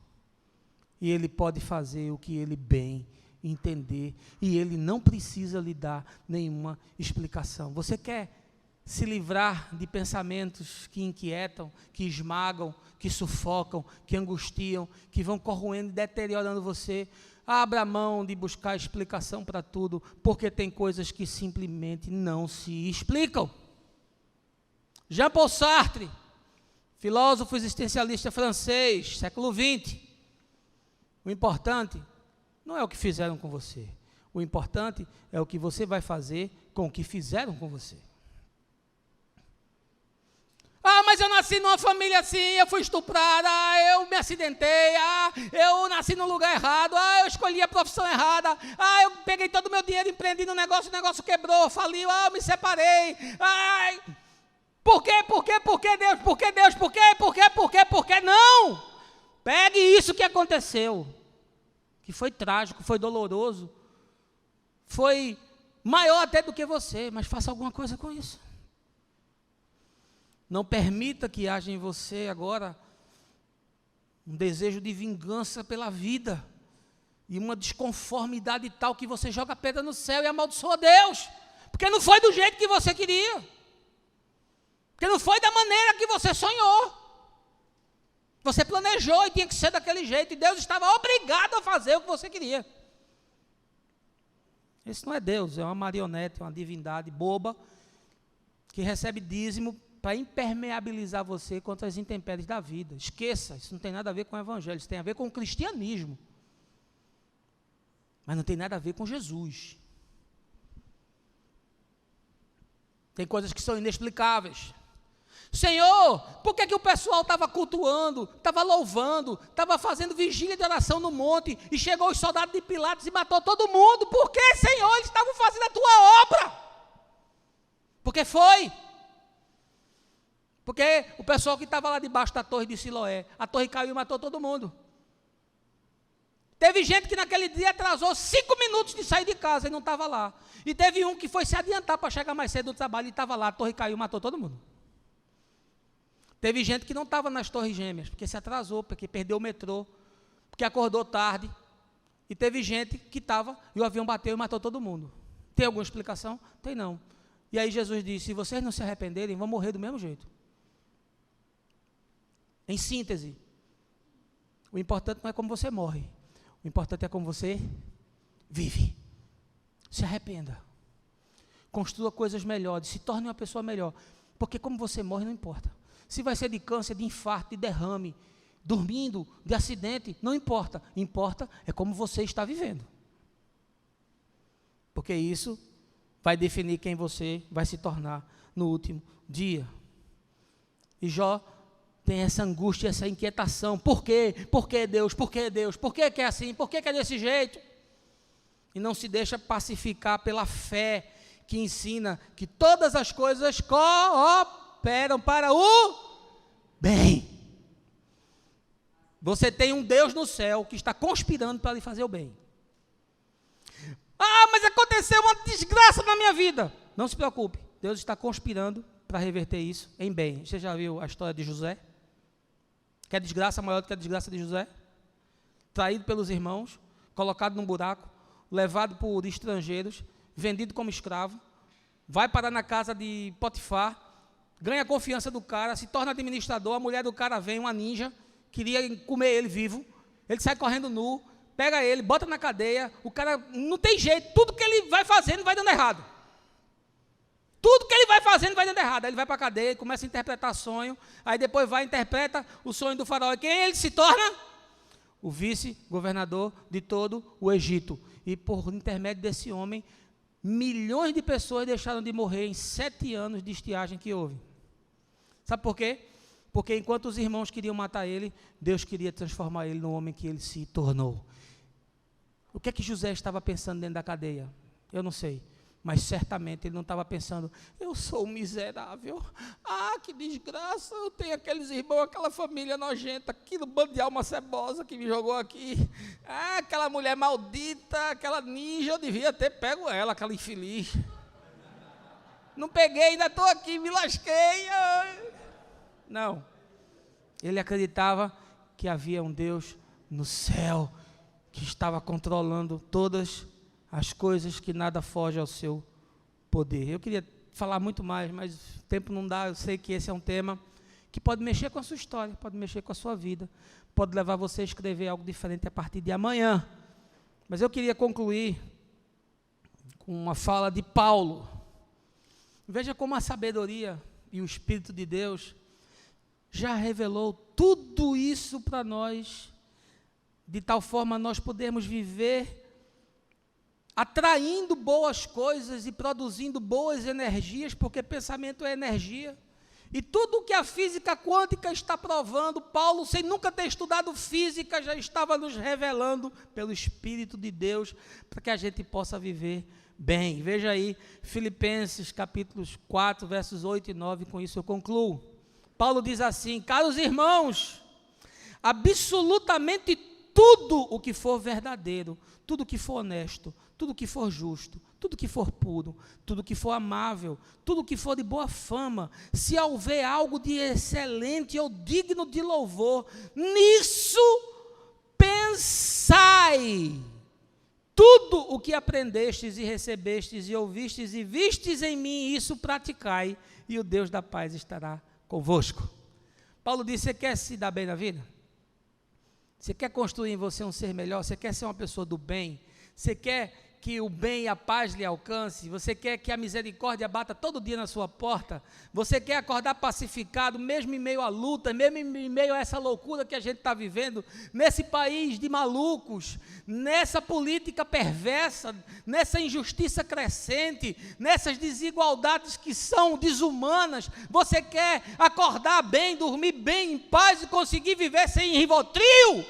E Ele pode fazer o que Ele bem entender. E Ele não precisa lhe dar nenhuma explicação. Você quer se livrar de pensamentos que inquietam, que esmagam, que sufocam, que angustiam, que vão corroendo e deteriorando você? Abra mão de buscar explicação para tudo, porque tem coisas que simplesmente não se explicam. Jean-Paul Sartre, filósofo existencialista francês, século XX. O importante não é o que fizeram com você. O importante é o que você vai fazer com o que fizeram com você. Mas eu nasci numa família assim, eu fui estuprada, eu me acidentei, eu nasci no lugar errado, eu escolhi a profissão errada, eu peguei todo o meu dinheiro, empreendi no negócio, o negócio quebrou, faliu, eu me separei. Por quê, Deus? Por que, Deus? Por que? Não! Pegue isso que aconteceu, que foi trágico, foi doloroso, foi maior até do que você, mas faça alguma coisa com isso. Não permita que haja em você agora um desejo de vingança pela vida e uma desconformidade tal que você joga pedra no céu e amaldiçoa Deus, porque não foi do jeito que você queria, porque não foi da maneira que você sonhou. Você planejou e tinha que ser daquele jeito, e Deus estava obrigado a fazer o que você queria. Esse não é Deus, é uma marionete, é uma divindade boba, que recebe dízimo para impermeabilizar você contra as intempéries da vida. Esqueça, isso não tem nada a ver com o evangelho, isso tem a ver com o cristianismo. Mas não tem nada a ver com Jesus. Tem coisas que são inexplicáveis. Senhor, por que o pessoal estava cultuando, estava louvando, estava fazendo vigília de oração no monte, e chegou os soldados de Pilatos e matou todo mundo? Por que, Senhor, eles estavam fazendo a tua obra? Porque foi. Porque o pessoal que estava lá debaixo da torre de Siloé, a torre caiu e matou todo mundo. Teve gente que naquele dia atrasou 5 minutos de sair de casa e não estava lá. E teve um que foi se adiantar para chegar mais cedo do trabalho e estava lá, a torre caiu e matou todo mundo. Teve gente que não estava nas torres gêmeas, porque se atrasou, porque perdeu o metrô, porque acordou tarde. E teve gente que estava e o avião bateu e matou todo mundo. Tem alguma explicação? Tem não. E aí Jesus disse, se vocês não se arrependerem, vão morrer do mesmo jeito. Em síntese, o importante não é como você morre, o importante é como você vive. Se arrependa, construa coisas melhores, se torne uma pessoa melhor, porque como você morre não importa. Se vai ser de câncer, de infarto, de derrame, dormindo, de acidente, não importa. Importa é como você está vivendo, porque isso vai definir quem você vai se tornar no último dia. E Jó tem essa angústia, essa inquietação. Por quê? Por que Deus? Por que Deus? Por que é assim? Por que é desse jeito? E não se deixa pacificar pela fé que ensina que todas as coisas cooperam para o bem. Você tem um Deus no céu que está conspirando para lhe fazer o bem. Mas aconteceu uma desgraça na minha vida. Não se preocupe, Deus está conspirando para reverter isso em bem. Você já viu a história de José? Quer desgraça maior do que a desgraça de José? Traído pelos irmãos, colocado num buraco, levado por estrangeiros, vendido como escravo, vai parar na casa de Potifar, ganha a confiança do cara, se torna administrador, a mulher do cara vem, uma ninja, queria comer ele vivo, ele sai correndo nu, pega ele, bota na cadeia, o cara não tem jeito, tudo que ele vai fazendo vai dando errado. Tudo que ele vai fazendo vai dando errado. Aí ele vai para a cadeia, começa a interpretar sonho, aí depois vai e interpreta o sonho do faraó. E quem ele se torna? O vice-governador de todo o Egito. E por intermédio desse homem, milhões de pessoas deixaram de morrer em 7 anos de estiagem que houve. Sabe por quê? Porque enquanto os irmãos queriam matar ele, Deus queria transformar ele no homem que ele se tornou. O que é que José estava pensando dentro da cadeia? Eu não sei. Mas certamente ele não estava pensando, eu sou um miserável, que desgraça, eu tenho aqueles irmãos, aquela família nojenta, aquele bando de alma cebosa que me jogou aqui, aquela mulher maldita, aquela ninja, eu devia ter pego ela, aquela infeliz. Não peguei, ainda estou aqui, me lasquei. Não, ele acreditava que havia um Deus no céu, que estava controlando todas as coisas, que nada foge ao seu poder. Eu queria falar muito mais, mas o tempo não dá. Eu sei que esse é um tema que pode mexer com a sua história, pode mexer com a sua vida, pode levar você a escrever algo diferente a partir de amanhã. Mas eu queria concluir com uma fala de Paulo. Veja como a sabedoria e o Espírito de Deus já revelou tudo isso para nós, de tal forma nós podermos viver atraindo boas coisas e produzindo boas energias, porque pensamento é energia. E tudo o que a física quântica está provando, Paulo, sem nunca ter estudado física, já estava nos revelando pelo Espírito de Deus, para que a gente possa viver bem. Veja aí, Filipenses capítulos 4, versos 8 e 9, com isso eu concluo. Paulo diz assim: caros irmãos, absolutamente tudo o que for verdadeiro, tudo o que for honesto, tudo o que for justo, tudo o que for puro, tudo o que for amável, tudo o que for de boa fama, se houver algo de excelente ou digno de louvor, nisso pensai. Tudo o que aprendestes e recebestes e ouvistes e vistes em mim, isso praticai, e o Deus da paz estará convosco. Paulo disse: você quer se dar bem na vida? Você quer construir em você um ser melhor? Você quer ser uma pessoa do bem? Você quer que o bem e a paz lhe alcance? Você quer que a misericórdia bata todo dia na sua porta? Você quer acordar pacificado, mesmo em meio à luta, mesmo em meio a essa loucura que a gente está vivendo, nesse país de malucos, nessa política perversa, nessa injustiça crescente, nessas desigualdades que são desumanas? Você quer acordar bem, dormir bem, em paz e conseguir viver sem Rivotril?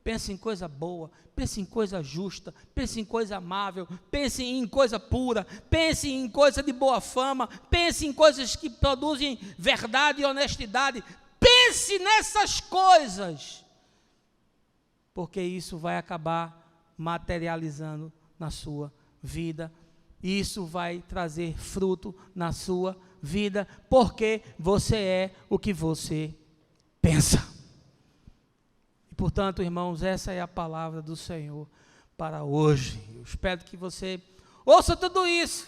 Pense em coisa boa, pense em coisa justa, pense em coisa amável, pense em coisa pura, pense em coisa de boa fama, pense em coisas que produzem verdade e honestidade. Pense nessas coisas, porque isso vai acabar materializando na sua vida, e isso vai trazer fruto na sua vida, porque você é o que você pensa. Portanto, irmãos, essa é a palavra do Senhor para hoje. Eu espero que você ouça tudo isso.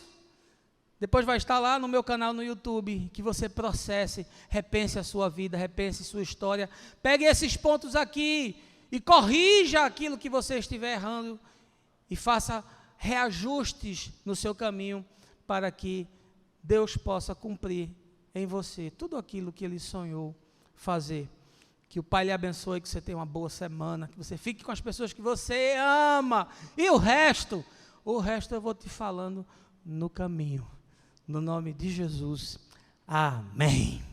Depois vai estar lá no meu canal no YouTube, que você processe, repense a sua vida, repense sua história. Pegue esses pontos aqui e corrija aquilo que você estiver errando e faça reajustes no seu caminho para que Deus possa cumprir em você tudo aquilo que Ele sonhou fazer. Que o Pai lhe abençoe, que você tenha uma boa semana, que você fique com as pessoas que você ama, e o resto eu vou te falando no caminho, no nome de Jesus, amém.